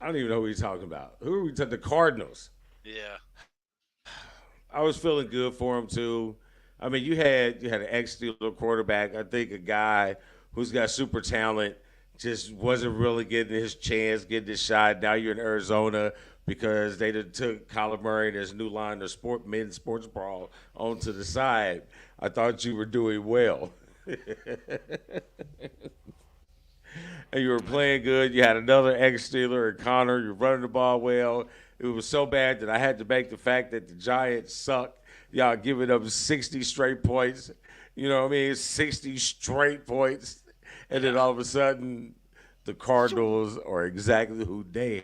I don't even know who you're talking about. Who are we talking? The Cardinals. Yeah. I was feeling good for him too. I mean, you had an ex Steeler quarterback. I think a guy who's got super talent just wasn't really getting his chance, getting his shot. Now you're in Arizona because they done took Kyler Murray and his new line of men's sports brawl onto the side. I thought you were doing well. And you were playing good. You had another ex Steeler and Connor. You're running the ball well. It was so bad that I had to make the fact that the Giants suck. Y'all giving up 60 straight points. You know what I mean? 60 straight points. And then Yeah, all of a sudden, the Cardinals are exactly who Dan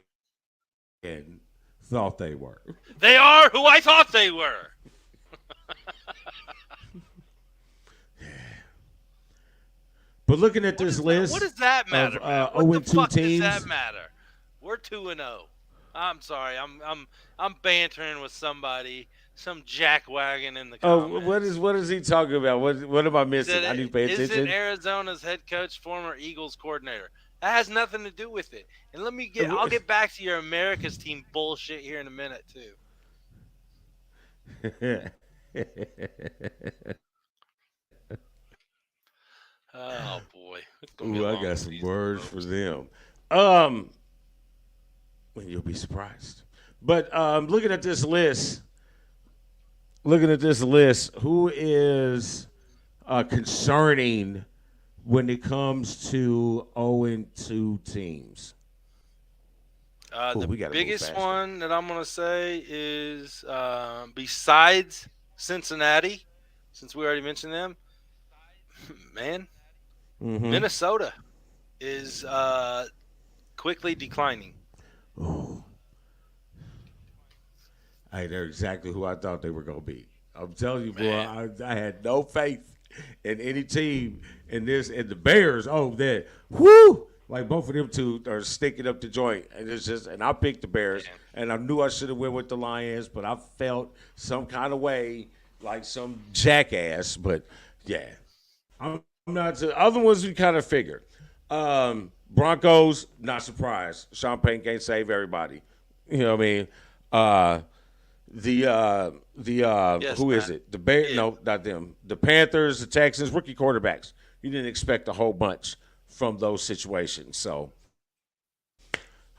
thought they were. they are who I thought they were. But looking at this What list does that of matter, Matt? What 0 the 2 fuck does that teams, matter? We're 2-0. I'm sorry. I'm bantering with somebody, some jackwagon in the oh, comments. what is he talking about? What am I He missing? said, I need to pay "Isn't attention. Arizona's head coach former Eagles coordinator?" That has nothing to do with it. And I'll get back to your America's team bullshit here in a minute too. Oh boy, it's gonna be a Ooh, I long got some season, words for folks. them. Um, well, you'll be surprised. But looking at this list, who is concerning when it comes to 0 2 teams? Oh, The we got to move biggest faster. one that I'm gonna say is besides Cincinnati, since we already mentioned them, man, Mm-hmm. Minnesota is quickly declining. Oh, hey, they're exactly who I thought they were going to be. I'm telling you, boy, Man, I had no faith in any team in this. And the Bears, oh, that, whoo, like both of them two are sticking up the joint. And it's just, and I picked the Bears, man, and I knew I should have went with the Lions, but I felt some kind of way like some jackass. But yeah, I'm not. The other ones we kind of figured. Broncos, not surprised. Sean Payton can't save everybody. You know what I mean? Uh, the yes, who is Matt. it? The Bear? Yeah, No, not them. The Panthers, the Texans, rookie quarterbacks. You didn't expect a whole bunch from those situations. So,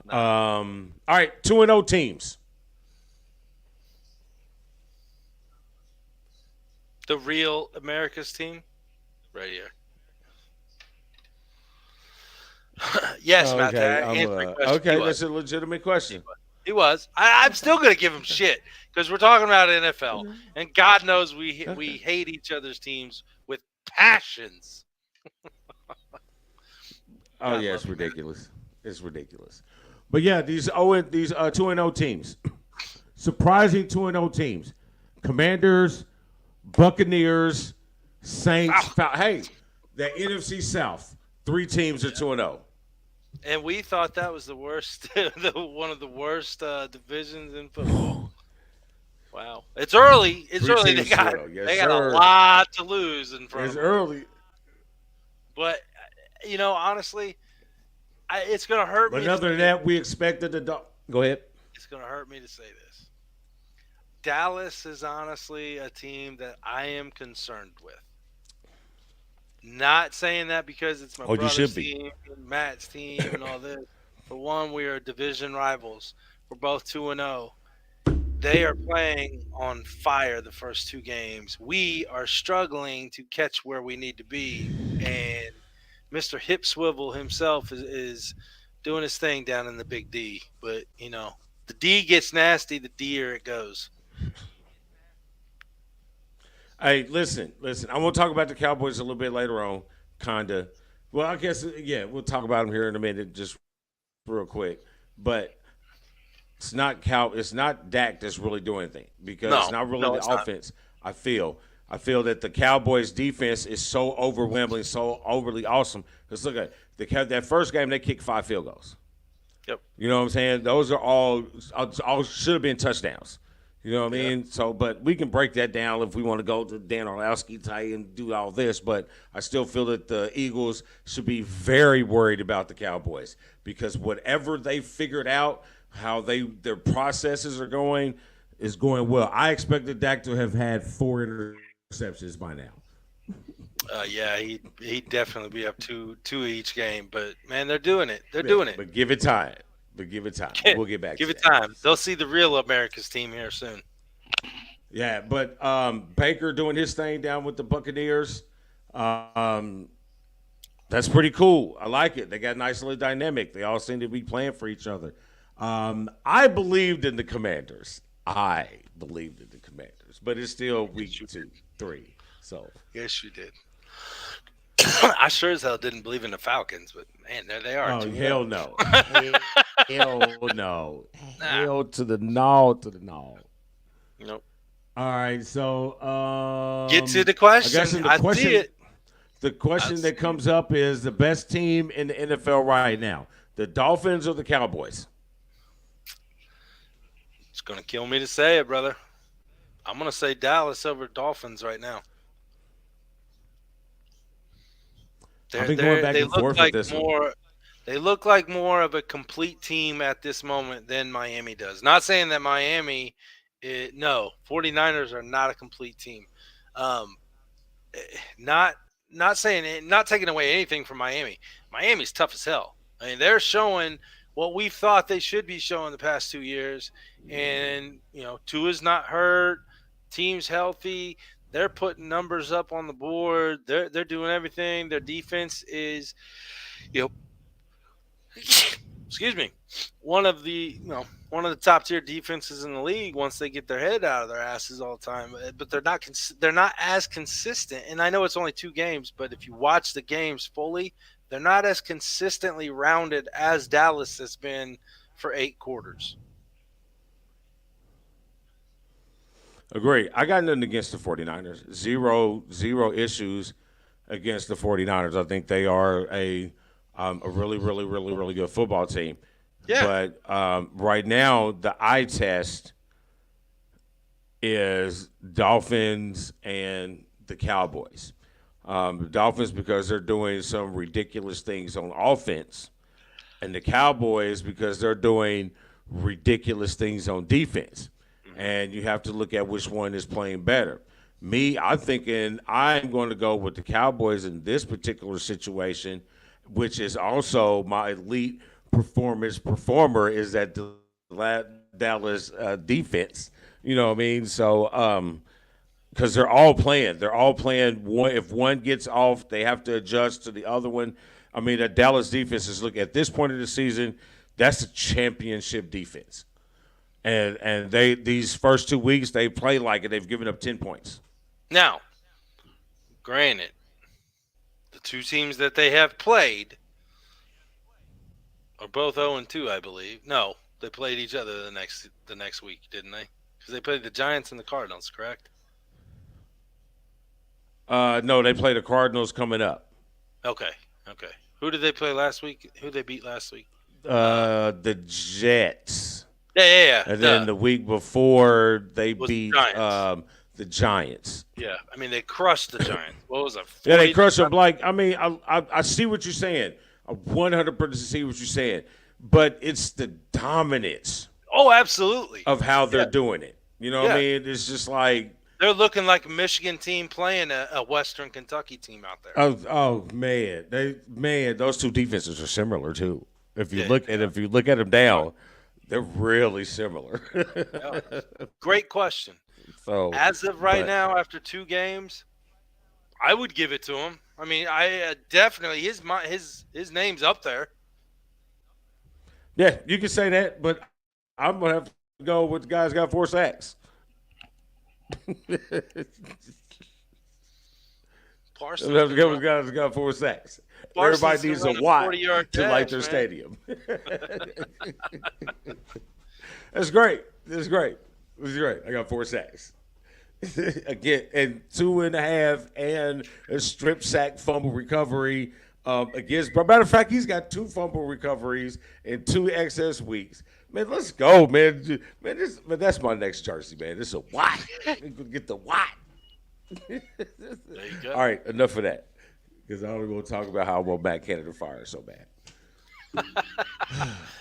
nah. all right, 2-0 teams. The real America's team, right here. Yes, Matt. To Okay, answer your question, he okay. was. That's a legitimate He question. was. He was. I'm still going to give him shit because we're talking about NFL, and God knows we Okay. hate each other's teams with passions. Oh God yeah, love it's you, man. ridiculous. It's ridiculous. But yeah, these 2-0 teams, surprising 2-0 teams, Commanders, Buccaneers, Saints. Wow. Hey, the NFC South, three teams are 2-0. And we thought that was the worst, one of the worst divisions in football. Wow, it's early. It's Three early. teams 2-0. Yes, They got a sir. lot to lose in front It's of them. early, But honestly, it's gonna hurt but me to other than say. that, we expected the dog. Go ahead. It's gonna hurt me to say this. Dallas is honestly a team that I am concerned with. Not saying that because it's my Oh, you brother's should be. team, Matt's team, and all this. For one, we are division rivals. We're both 2-0. They are playing on fire the first two games. We are struggling to catch where we need to be, and Mr. Hip Swivel himself is doing his thing down in the Big D. But the D gets nasty, the D'er it goes. Hey, listen. I want to talk about the Cowboys a little bit later on, kinda. Well, I guess yeah, we'll talk about them here in a minute, just real quick. But it's not Dak that's really doing anything because it's No, not really no, the it's not. offense. I feel that the Cowboys defense is so overwhelming, so overly awesome. Because look at that first game, they kicked 5 field goals. Yep. You know what I'm saying? Those are all should have been touchdowns. You know what I Yeah. mean? So, but we can break that down if we want to go to Dan Orlowski tight and do all this. But I still feel that the Eagles should be very worried about the Cowboys because whatever they figured out, how their processes are going, is going well. I expected Dak to have had 4 interceptions by now. Yeah, he'd definitely be up two each game. But man, they're doing it. They're Yeah, doing it. but give it time. But give it time. We'll get back Give to it that. time. They'll see the real America's team here soon. Yeah, but Baker doing his thing down with the Buccaneers. Um, that's pretty cool. I like it. They got a nice little dynamic. They all seem to be playing for each other. I believed in the Commanders. But it's still week Yes, you did. 2, 3. So Yes, you did. I sure as hell didn't believe in the Falcons, but man, there they are, Oh 2-0. hell no, hell no, hell to Nah, the no, to the no. nope. All right, so Get to the I guess question. in I see it. the I question that see it. comes up is the best team in the NFL right now: the Dolphins or the Cowboys? It's gonna kill me to say it, brother. I'm gonna say Dallas over Dolphins right now. I've been going back They and look forth with like this one. more they look like more of a complete team at this moment than Miami does. Not saying that Miami no, 49ers are not a complete team. Um not not saying it, not taking away anything from Miami. Miami's tough as hell. I mean, they're showing what we thought they should be showing the past 2 years, and Tua's not hurt, team's healthy. They're putting numbers up on the board. They're doing everything. Their defense is, you know, excuse me, one of the top tier defenses in the league once they get their head out of their asses all the time. But they're not as consistent. And I know it's only 2 games, but if you watch the games fully, they're not as consistently rounded as Dallas has been for 8 quarters. Agree. I got nothing against the 49ers. Zero issues against the 49ers. I think they are a really, really, really, really good football team. Yeah. But right now, the eye test is Dolphins and the Cowboys. The Dolphins because they're doing some ridiculous things on offense, and the Cowboys because they're doing ridiculous things on defense. And you have to look at which one is playing better. Me, I'm thinking I'm going to go with the Cowboys in this particular situation, which is also my elite performer is that Dallas defense. You know what I mean? So because they're all playing. One if one gets off, they have to adjust to the other one. I mean, that Dallas defense is look at this point of the season. That's a championship defense, and they these first 2 weeks they play like it. They've given up 10 points. Now, granted, the two teams that they have played are both 0-2, I believe. No, they played each other the next week, didn't they? Because they played the Giants and the Cardinals, correct? No, they play the Cardinals coming up. Okay. Okay. Who did they play last week? Who did they beat last week? Uh, The Jets, yeah, yeah, yeah. and then Duh. the week before they Was the beat Giants. the Giants. Yeah. I mean, they crushed the Giants. What was it? Yeah, they 40. crush them. Like I mean, I see what you're saying. I 100% see what you're saying, but it's the dominance Oh, absolutely. of how they're Yeah. doing it. You know what I Yeah. mean? It's just like They're looking like a Michigan team playing a Western Kentucky team out there. oh man, those two defenses are similar too. Yeah. If you look at them down, they're really similar. Yeah. Great question. So, As of right but now, after 2 games, I would give it to him. I mean, I definitely his name's up there. yeah, you can say that, but I'm gonna have to go with the guys got 4 sacks. I'm gonna Parsons have to been go run, with the guys that got 4 sacks. Parsons Everybody been needs a running Watt 40-yard to light dash, their man. stadium. That's great. That's great. That's great. I got 4 sacks. Again, and 2.5 and a strip sack fumble recovery against. But matter of fact, he's got 2 fumble recoveries and 2 excess weeks. Man, let's go, man. Man, that's my next jersey, man. This is a Watt. Get the Watt. There you go. All right, enough of that. Because I don't want to talk about how I want Matt Canada fired so bad.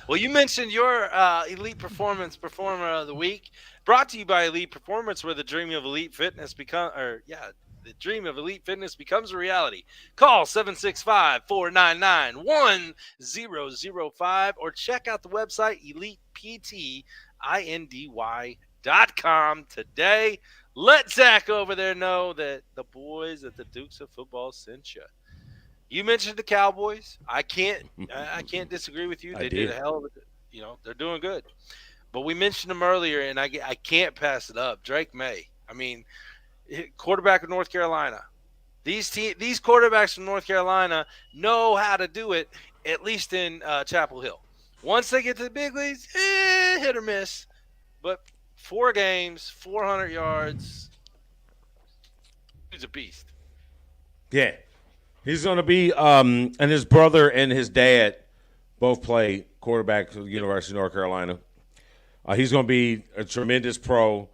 Well, you mentioned your Elite Performance Performer of the Week, brought to you by Elite Performance, where the dream of elite fitness the dream of elite fitness becomes a reality. Call 765-499-1005 or check out the website eliteptindy.com today. Let Zach over there know that the boys at the Dukes of Football sent you. You mentioned the Cowboys. I can't disagree with you. I They did a did. hell of a, they're doing good. But we mentioned them earlier, and I can't pass it up. Drake May. I mean, quarterback of North Carolina. These quarterbacks from North Carolina know how to do it, at least in Chapel Hill. Once they get to the big leagues, hit or miss. But 4 games, 400 yards. He's a beast. Yeah. He's going to be, and his brother and his dad both play quarterback for the University of North Carolina. He's going to be a tremendous pro.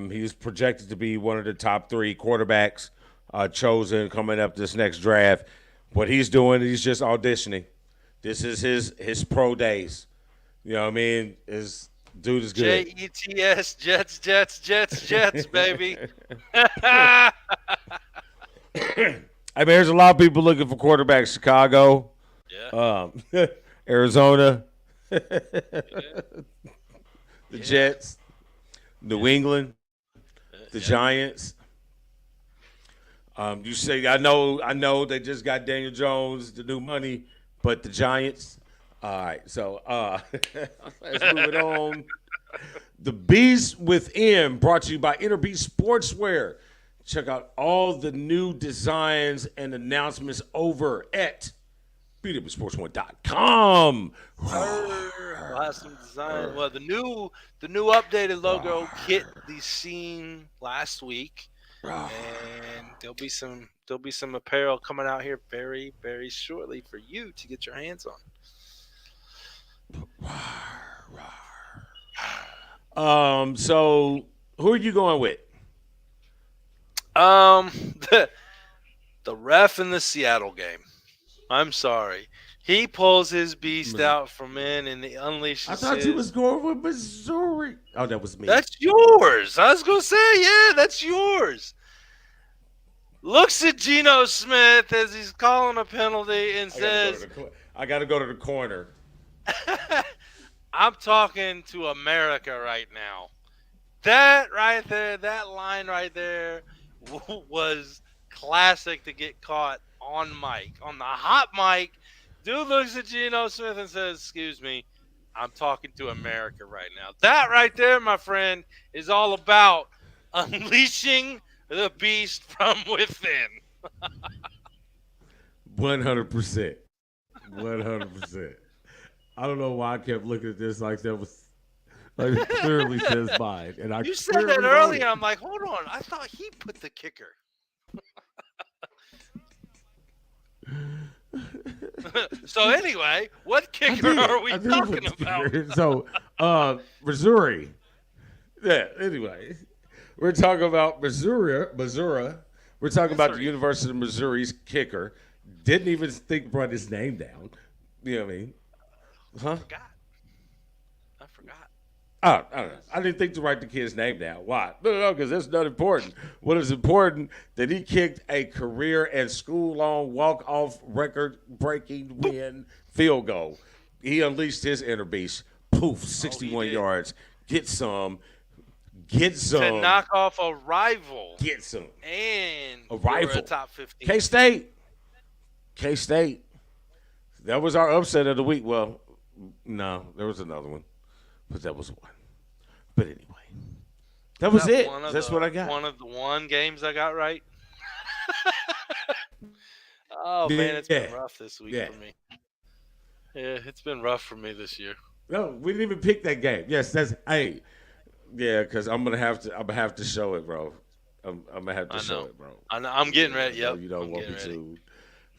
He's projected to be one of the top 3 quarterbacks chosen coming up this next draft. What he's doing, he's just auditioning. This is his pro days. You know what I mean? His dude is good. Jets, Jets, Jets, Jets, Jets, baby. I mean, there's a lot of people looking for quarterbacks. Chicago, Yeah. Arizona, the Yeah. Jets, New England, the Yeah. Giants. You say I know they just got Daniel Jones, the new money, but the Giants. All right, so let's move it on. The Beast Within, brought to you by Inner Beast Sportswear. Check out all the new designs and announcements over at BWSPORTS1.com. We'll have some design. Well, the new updated logo hit the scene last week, and there'll be some apparel coming out here very, very shortly for you to get your hands on. So who are you going with? The ref in the Seattle game. I'm sorry. He pulls his beast out from in and he unleashes. I thought you was going with Missouri. Oh, that was me. That's yours. I was gonna say, yeah, that's yours. Looks at Geno Smith as he's calling a penalty and says, I got to go to the corner. I'm talking to America right now. That right there, that line right there was classic to get caught on mic. On the hot mic, dude looks at Geno Smith and says, excuse me, I'm talking to America right now. That right there, my friend, is all about unleashing the beast from within. 100%. 100%. I don't know why I kept looking at this like that was like it clearly says mine. And You said that earlier. I'm like, hold on. I thought he put the kicker. So anyway, what kicker are we talking about? So, Missouri. Yeah. Anyway, we're talking about Missouri. We're talking about the University of Missouri's kicker. Didn't even think to write his name down. You know what I mean? Huh? I forgot. Oh, I don't know. I didn't think to write the kid's name down. Why? No, because that's not important. What is important that he kicked a career and school-long walk-off record-breaking win field goal. He unleashed his inner beast. Poof, 61 yards. Get some. To knock off a rival. Get some. And a rival. A top 15. K-State. That was our upset of the week. Well, no, there was another one. But that was one. But anyway, that was it. That's what I got. One of the games I got right. Oh, man, it's been rough this week for me. Yeah, it's been rough for me this year. No, we didn't even pick that game. Yes, that's because I'm gonna have to show it, bro. I'm gonna have to show it, bro. I'm getting ready. Yep. You don't want me to.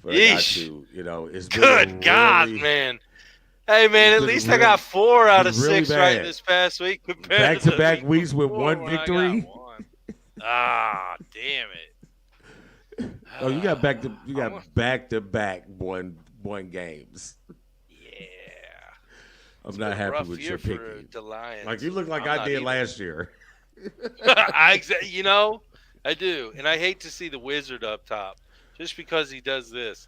But I got to. You know, it's been good God, man. Hey, man, at least I got 4 out of 6 right this past week. Back-to-back weeks with one victory. Ah, damn it. Oh, you got back-to-back one games. Yeah. I'm not happy with your picking. Like you look like I did last year. I do. And I hate to see the wizard up top just because he does this.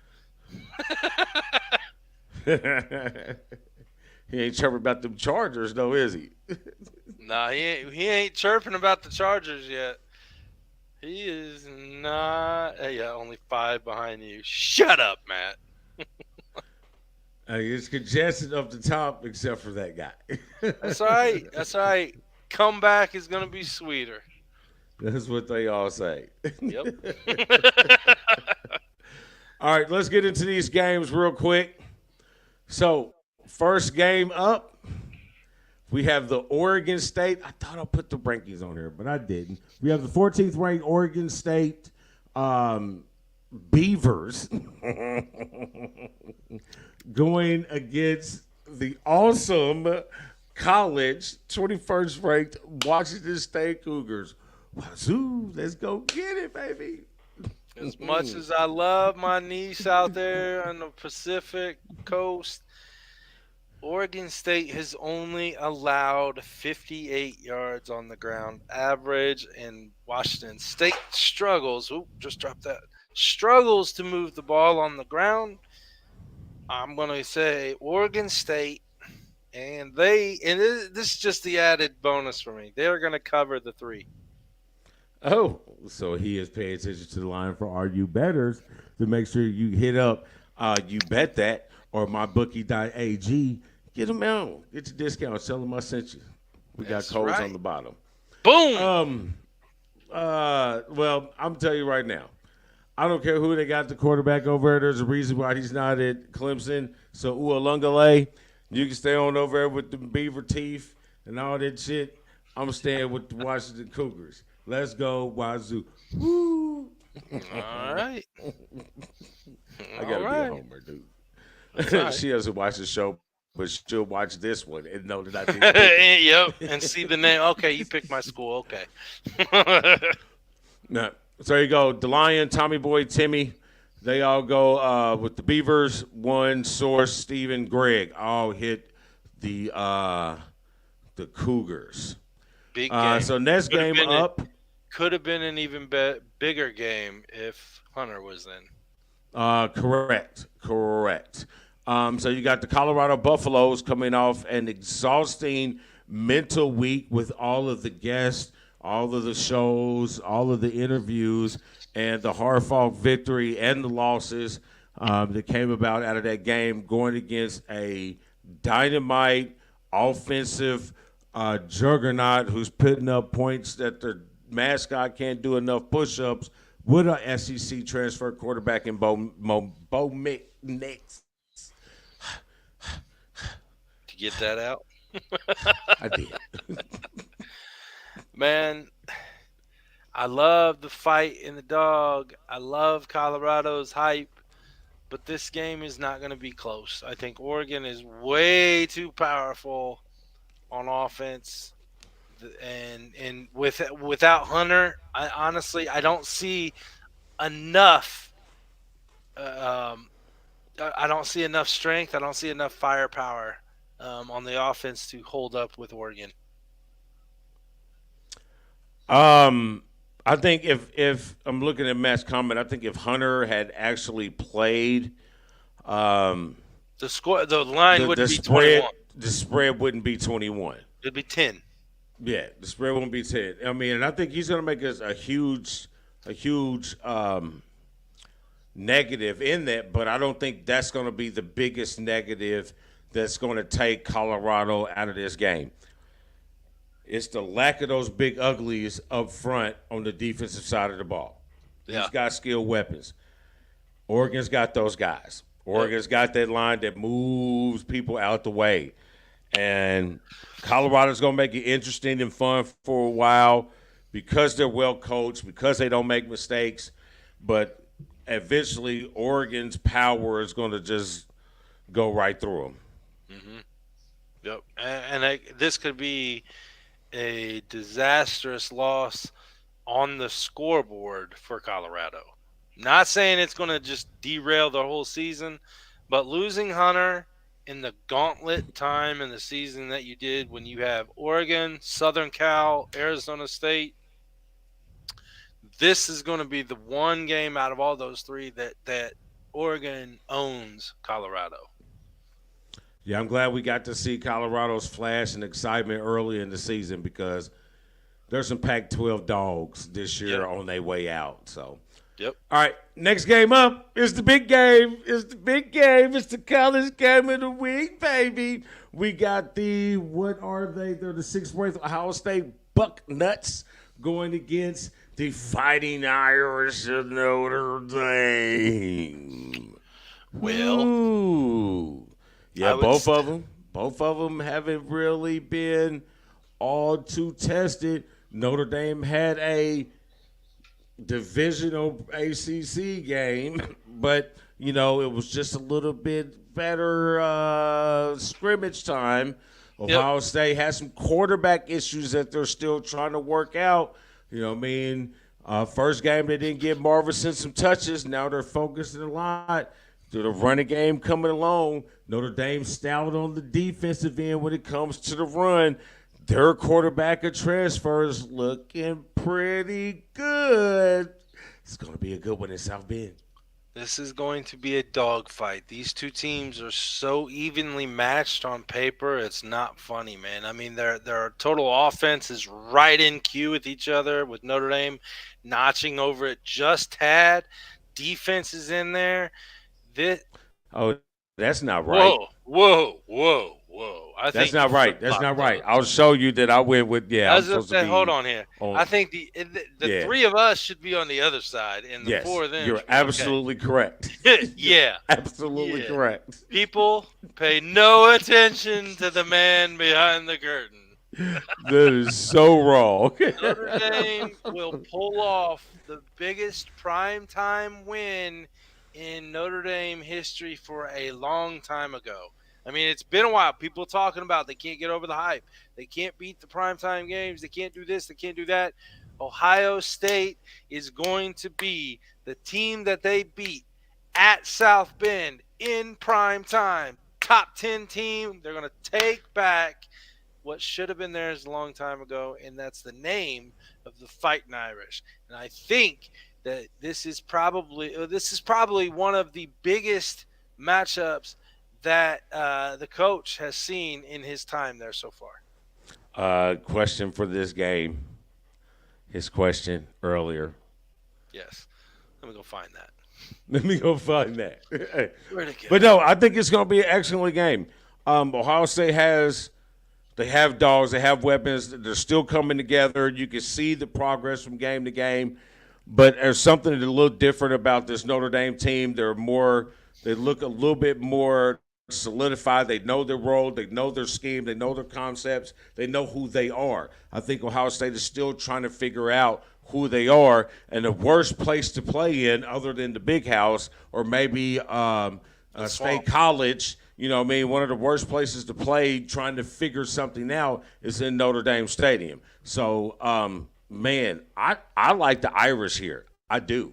He ain't chirping about them Chargers, though, is he? Nah, he ain't chirping about the Chargers yet. He is not. Yeah, only 5 behind you. Shut up, Matt. It's congested up the top, except for that guy. That's all right. That's all right. Comeback is gonna be sweeter. That's what they all say. Yep. All right, let's get into these games real quick. So, first game up, we have the Oregon State. I thought I put the rankings on here, but I didn't. We have the 14th ranked Oregon State Beavers going against the awesome college 21st ranked Washington State Cougars. Wazoo, let's go get it, baby. As much as I love my niece out there on the Pacific Coast, Oregon State has only allowed 58 yards on the ground average, and Washington State struggles. Oop, just dropped that. Struggles to move the ball on the ground. I'm going to say Oregon State, and this is just the added bonus for me. They're going to cover the 3. Oh, so he is paying attention to the line for our you betters to make sure you hit up you bet that or mybookie.ag. Get them out. Get your discount. Tell them I sent you. We That's got codes right. on the bottom. Boom. Well, I'm telling you right now. I don't care who they got the quarterback over there. There's a reason why he's not at Clemson. So Ualungale, you can stay on over there with the beaver teeth and all that shit. I'm staying with the Washington Cougars. Let's go, Wazoo. Woo! All right. I gotta be a homer, dude. Right. She doesn't watch the show, but she'll watch this one and know that I did. Yep. And see the name. Okay, you picked my school. Okay. Now, so there you go. DeLion, Tommy Boy, Timmy. They all go with the Beavers. One Source, Stephen, Greg all hit the Cougars. Big game. So next game up. Could have been an even bigger game if Hunter was in. Correct. So you got the Colorado Buffaloes coming off an exhausting mental week with all of the guests, all of the shows, all of the interviews, and the hard-fought victory and the losses that came about out of that game going against a dynamite offensive juggernaut who's putting up points that the mascot can't do enough push-ups with a SEC transfer quarterback in Bo Nix. To get that out? I did. Man, I love the fight in the dog. I love Colorado's hype. But this game is not going to be close. I think Oregon is way too powerful on offense. And without Hunter, I don't see enough. I don't see enough strength. I don't see enough firepower on the offense to hold up with Oregon. I think if I'm looking at Matt's comment, I think if Hunter had actually played, the line wouldn't be 21. The spread wouldn't be 21. It'd be 10. Yeah, the spread won't be 10. I mean, and I think he's going to make us a huge negative in that, but I don't think that's going to be the biggest negative that's going to take Colorado out of this game. It's the lack of those big uglies up front on the defensive side of the ball. Yeah. He's got skilled weapons. Oregon's got those guys. Oregon's got that line that moves people out the way. And Colorado's going to make it interesting and fun for a while because they're well coached, because they don't make mistakes. But eventually, Oregon's power is going to just go right through them. Mm-hmm. Yep. And this could be a disastrous loss on the scoreboard for Colorado. Not saying it's going to just derail the whole season, but losing Hunter in the gauntlet time in the season that you did when you have Oregon, Southern Cal, Arizona State, this is going to be the one game out of all those three that Oregon owns Colorado. Yeah, I'm glad we got to see Colorado's flash and excitement early in the season because there's some Pac-12 dogs this year on their way out. So, yep. All right, next game up is the big game. It's the big game. It's the college game of the week, baby. We got what are they? They're the 6th ranked Ohio State Bucknuts going against the Fighting Irish of Notre Dame. Well, Ooh. Yeah, I would. both of them. Both of them haven't really been all too tested. Notre Dame had a divisional ACC game, but it was just a little bit better scrimmage time. Yep. Ohio State has some quarterback issues that they're still trying to work out. First game they didn't give Marvin some touches. Now they're focusing a lot to the running game coming along. Notre Dame stout on the defensive end when it comes to the run. Their quarterback of transfers looking pretty good. It's going to be a good one in South Bend. This is going to be a dogfight. These two teams are so evenly matched on paper. It's not funny, man. I mean, their total offense is right in queue with each other, with Notre Dame notching over it just tad. Defense is in there. This, Oh, that's not right. whoa, whoa, whoa, whoa. I That's think you not right. flip That's flopped not right. those. I'll show you that I went with, I I'm was just supposed to saying, hold be on here. on. I think the Yeah. three of us should be on the other side, and the Yes, four of them you're should be okay. absolutely correct. Yeah. Absolutely Yeah. correct. People pay no attention to the man behind the curtain. That is so wrong. Notre Dame will pull off the biggest primetime win in Notre Dame history for a long time ago. I mean, it's been a while. People talking about they can't get over the hype. They can't beat the primetime games. They can't do this. They can't do that. Ohio State is going to be the team that they beat at South Bend in prime time. Top 10 team. They're going to take back what should have been theirs a long time ago, and that's the name of the Fighting Irish. And I think that this is probably one of the biggest matchups that the coach has seen in his time there so far. Question for this game. His question earlier. Yes. Let me go find that. Let me go find that. Where'd it go? But no, I think it's going to be an excellent game. Ohio State they have dogs, they have weapons. They're still coming together. You can see the progress from game to game. But there's something a little different about this Notre Dame team. They look a little bit more solidified. They know their role. They know their scheme. They know their concepts. They know who they are. I think Ohio State is still trying to figure out who they are. And the worst place to play in, other than the big house or maybe State College, one of the worst places to play trying to figure something out is in Notre Dame Stadium. So, man, I like the Irish here. I do.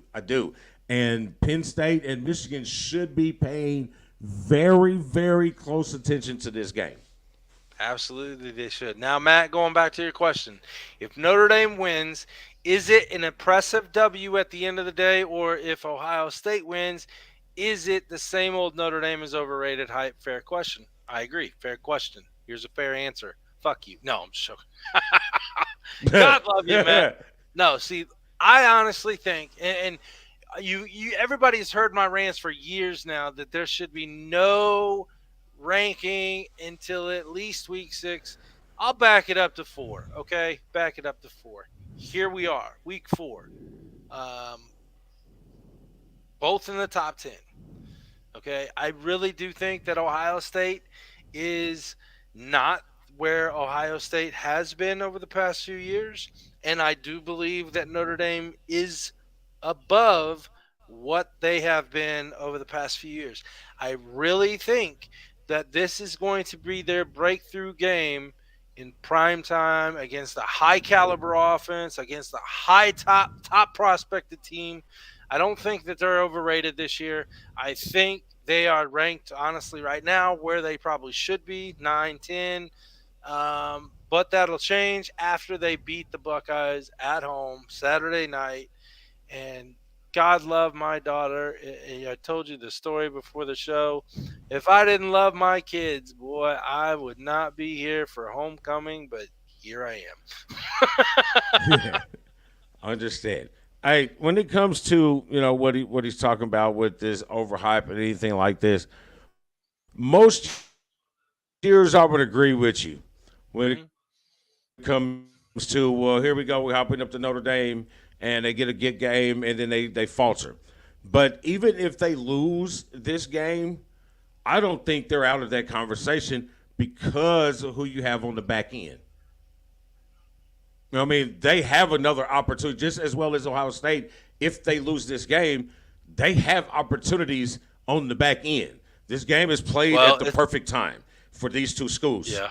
And Penn State and Michigan should be paying very, very close attention to this game. Absolutely, they should. Now, Matt, going back to your question, if Notre Dame wins, is it an impressive W at the end of the day, or if Ohio State wins, is it the same old Notre Dame is overrated hype? Fair question. I agree. Fair question. Here's a fair answer. Fuck you. No, I'm just joking. God love you, man. No, see, I honestly think, and you everybody's heard my rants for years now that there should be no ranking until at least week 6. I'll back it up to 4. Okay, back it up to 4. Here we are, week 4. Um, both in the top 10. Okay, I really do think that Ohio State is not where Ohio State has been over the past few years, and I do believe that Notre Dame is above what they have been over the past few years. I really think that this is going to be their breakthrough game in prime time against a high caliber offense, against a high top prospected team. I don't think that they're overrated this year. I think they are ranked, honestly, right now where they probably should be, 9, 10. But that'll change after they beat the Buckeyes at home Saturday night. And God love my daughter. I told you the story before the show. If I didn't love my kids, boy, I would not be here for homecoming, but here I am. Yeah, understand. Hey, when it comes to what he's talking about with this overhype and anything like this, most years I would agree with you when it comes to, well, here we go, we're hopping up to Notre Dame, and they get a good game, and then they falter. But even if they lose this game, I don't think they're out of that conversation because of who you have on the back end. I mean, they have another opportunity just as well as Ohio State. If they lose this game, they have opportunities on the back end. This game is played Well, at the perfect time for these two schools. yeah,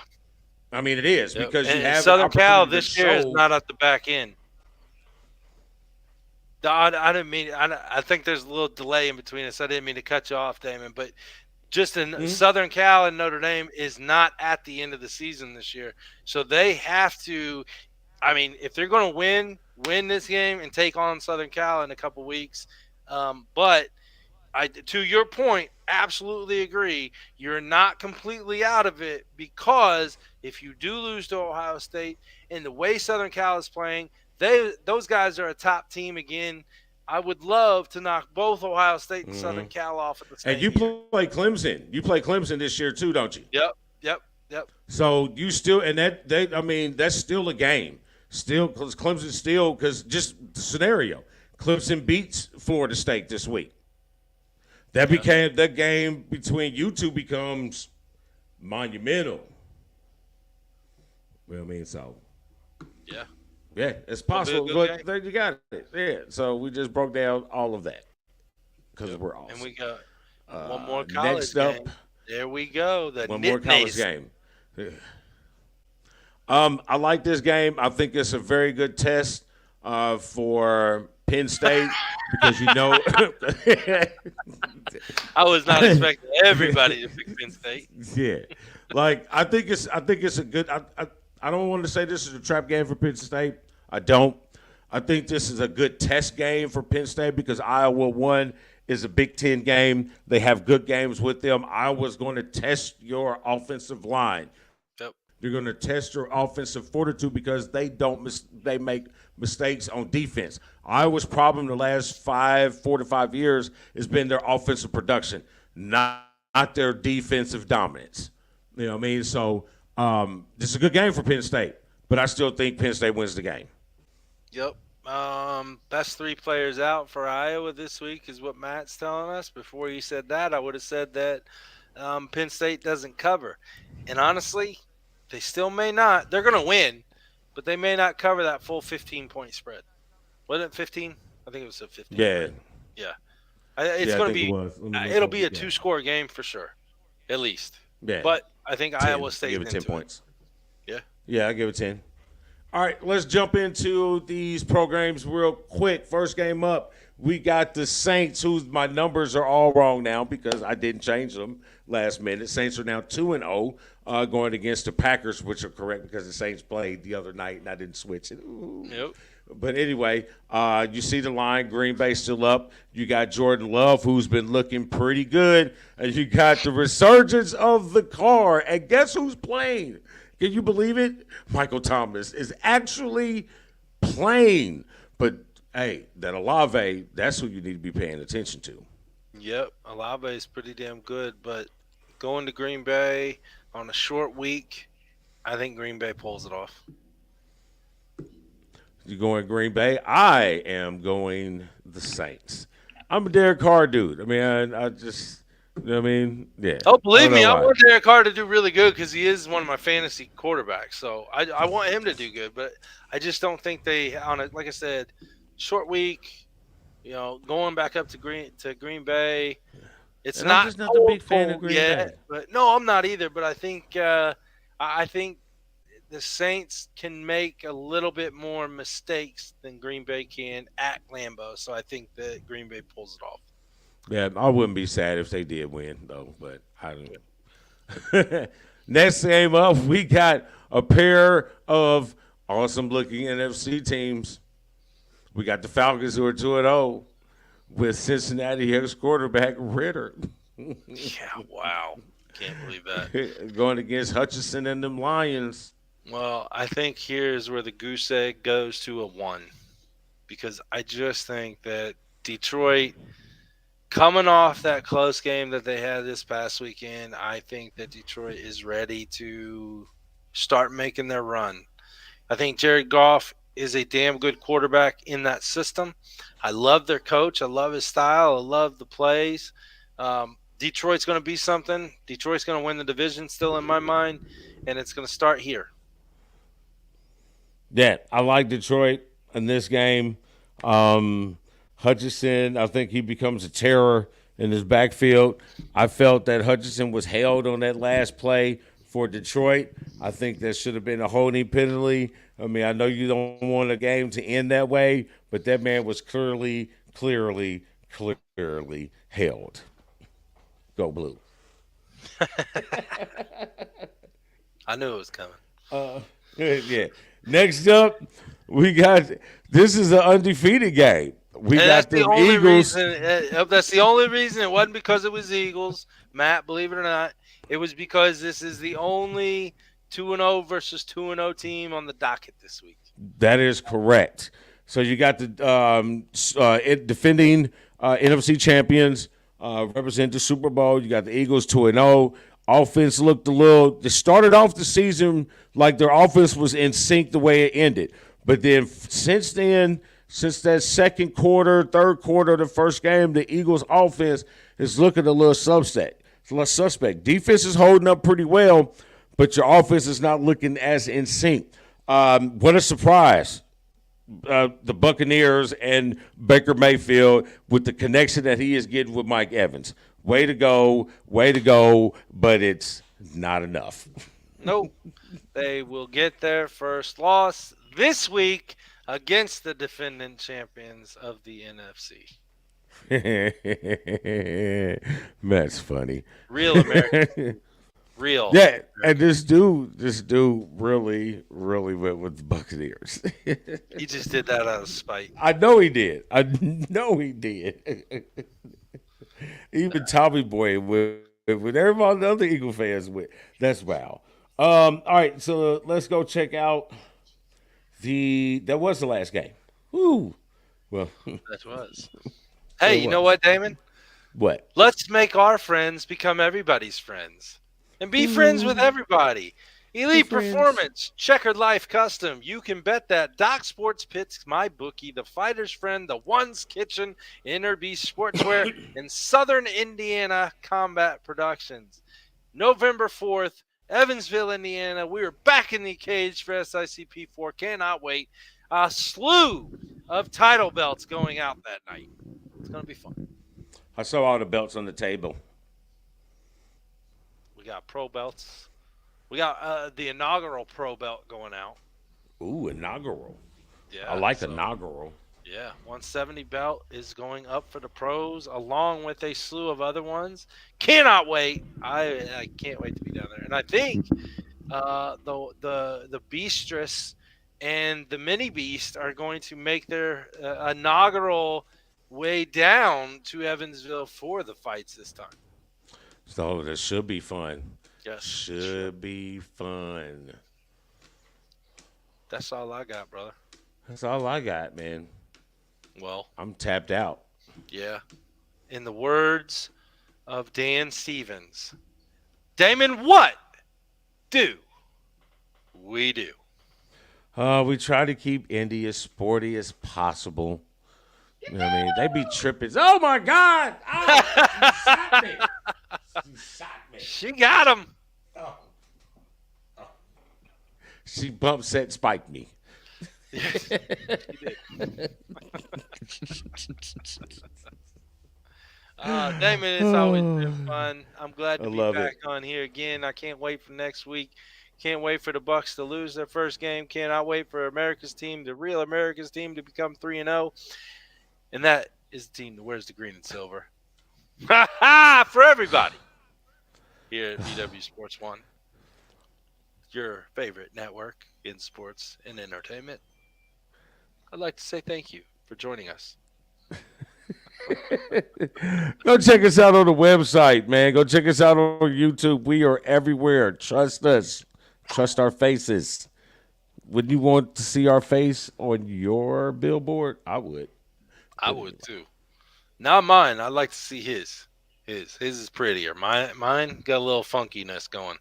I mean, it is yep. because you And have an Southern Cal opportunity to this year is show. not at the back end. I didn't mean. I think there's a little delay in between us. I didn't mean to cut you off, Damon. But just in Mhm. Southern Cal and Notre Dame is not at the end of the season this year, so they have to. I mean, if they're going to win this game and take on Southern Cal in a couple weeks. But to your point, absolutely agree. You're not completely out of it because if you do lose to Ohio State and the way Southern Cal is playing, those guys are a top team again. I would love to knock both Ohio State and Southern Cal off at the And same you year. play Clemson. You play Clemson this year too, don't you? Yep, yep, yep. So you still, and I mean, that's still a game. Still, because Clemson still, because just the scenario, Clemson beats Florida State this week. That Yeah. became that game between you two becomes monumental. You know what I mean? So Yeah. yeah, it's It'll be a possible. good But game. there you got it. Yeah. So we just broke down all of that because Yep. we're And awesome. we got one more college Next up, game. There we go. The one more college Nittanies. game. Yeah. I like this game. I think it's a very good test for Penn State because you know. I was not expecting everybody to pick Penn State. Yeah, like I think it's a good. I don't want to say this is a trap game for Penn State. I don't. I think this is a good test game for Penn State because Iowa one is a Big Ten game. They have good games with them. Iowa's going to test your offensive line. Yep. They're going to test your offensive fortitude because they make mistakes on defense. Iowa's problem the last 4 to 5 years has been their offensive production, not their defensive dominance. You know what I mean? So this is a good game for Penn State, but I still think Penn State wins the game. Yep. Best three players out for Iowa this week is what Matt's telling us. Before you said that, I would have said that Penn State doesn't cover. And honestly, they still may not. They're going to win, but they may not cover that full 15-point spread. Wasn't it 15? I think it was a 15, Yeah, right? Yeah. It's yeah, I going to think it be was. Let me look it'll up be a the game. two-score game for sure, at least. Yeah, But I think 10. Iowa I stays give it 10 into it. points. Yeah. Yeah, I give it 10. All right, let's jump into these programs real quick. First game up, we got the Saints, whose my numbers are all wrong now because I didn't change them last minute. Saints are now 2-0, going against the Packers, which are correct because the Saints played the other night and I didn't switch it. Ooh. Yep. But anyway, you see the line, Green Bay still up. You got Jordan Love, who's been looking pretty good. And you got the resurgence of the car. And guess who's playing? Can you believe it? Michael Thomas is actually playing. But, hey, that Olave, that's who you need to be paying attention to. Yep, Alave is pretty damn good, but going to Green Bay on a short week, I think Green Bay pulls it off. You going Green Bay? I am going the Saints. I'm a Derek Carr dude. I mean, I just, you know what I mean? Yeah. Oh, believe don't me, know I why. want Derek Carr to do really good because he is one of my fantasy quarterbacks. So I want him to do good, but I just don't think they on it. Like I said, short week. Going back up to Green Bay. It's And I'm not just not the cold, big fan of cold Green yet, Bay. but no, I'm not either. But I think the Saints can make a little bit more mistakes than Green Bay can at Lambeau. So I think that Green Bay pulls it off. Yeah, I wouldn't be sad if they did win, though, but I don't. Next game up, we got a pair of awesome looking NFC teams. We got the Falcons who are 2-0 with Cincinnati ex quarterback Ritter Yeah, wow. Can't believe that. going against Hutchinson and them Lions. Well, I think here's where the goose egg goes to a 1 because I just think that Detroit, coming off that close game that they had this past weekend, I think that Detroit is ready to start making their run. I think Jared Goff is a damn good quarterback in that system. I love their coach. I love his style. I love the plays. Detroit's going to be something. Detroit's going to win the division still in my mind, and it's going to start here. Yeah, I like Detroit in this game. Hutchinson, I think he becomes a terror in his backfield. I felt that Hutchinson was held on that last play for Detroit. I think there should have been a holding penalty. I mean, I know you don't want a game to end that way, but that man was clearly held. Go blue. I knew it was coming. Yeah. Next up, we got this is an undefeated game. We And that's got the them only Eagles. reason. That's the only reason. It wasn't because it was Eagles, Matt. Believe it or not, it was because this is the only 2-0 versus 2-0 team on the docket this week. That is correct. So you got the defending NFC champions represent the Super Bowl. You got the Eagles 2-0. Offense looked a little. They started off the season like their offense was in sync the way it ended, but then since then, since that second quarter, third quarter of the first game, the Eagles' offense is looking a little suspect. It's a little suspect. Defense is holding up pretty well, but your offense is not looking as in sync. What a surprise. The Buccaneers and Baker Mayfield with the connection that he is getting with Mike Evans. Way to go, but it's not enough. Nope. They will get their first loss this week against the defending champions of the NFC. That's funny. Real American. Real. Yeah, and this dude really went with the Buccaneers. He just did that out of spite. I know he did. Even Tommy Boy with everybody, the other Eagle fans with. That's wow. All right, so let's go check out that was the last game. Woo. Well, That was. Hey, you know was. what, Damon? What? Let's make our friends become everybody's friends and be friends with everybody. Elite friends. Performance, Checkered Life Custom. You can bet that Doc Sports Pits, My Bookie, The Fighter's Friend, The One's Kitchen, Inner Beast Sportswear, and Southern Indiana Combat Productions. November 4th, Evansville, Indiana. We are back in the cage for SICP4. Cannot wait. A slew of title belts going out that night. It's going to be fun. I saw all the belts on the table. We got pro belts. We got the inaugural pro belt going out. Ooh, inaugural. Yeah, I like inaugural. Yeah, 170 belt is going up for the pros, along with a slew of other ones. Cannot wait. I can't wait to be down there. And I think the Beastress and the Mini Beast are going to make their inaugural way down to Evansville for the fights this time. So this should be fun. Yes, Should be fun. that's all I got, brother. That's all I got, man. Well, I'm tapped out. yeah. In the words of Dan Stevens, Damon, what do we do? We try to keep Indy as sporty as possible. You know what I mean? They be tripping. Oh my God! Oh, she shot me. She shot me. She got him. Oh. Oh. She bump set spiked me. Damon, it's always been fun. I'm glad to I be love back it. on here again. I can't wait for next week. Can't wait for the Bucks to lose their first game. Cannot wait for America's team, the real America's team, to become 3-0. And that is the team that wears the green and silver. Ha ha! For everybody here at BW Sports One, your favorite network in sports and entertainment. I'd like to say thank you for joining us. Go check us out on the website, man. Go check us out on YouTube. We are everywhere. Trust us. Trust our faces. Would you want to see our face on your billboard? I would. I would too. Not mine. I'd like to see his. His is prettier. Mine got a little funkiness going.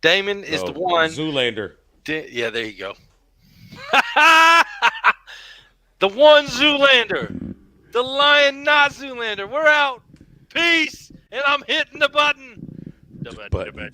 Damon is the one. Zoolander. Yeah, there you go. The one Zoolander. The lion, not Zoolander. We're out. Peace. And I'm hitting the button. The button.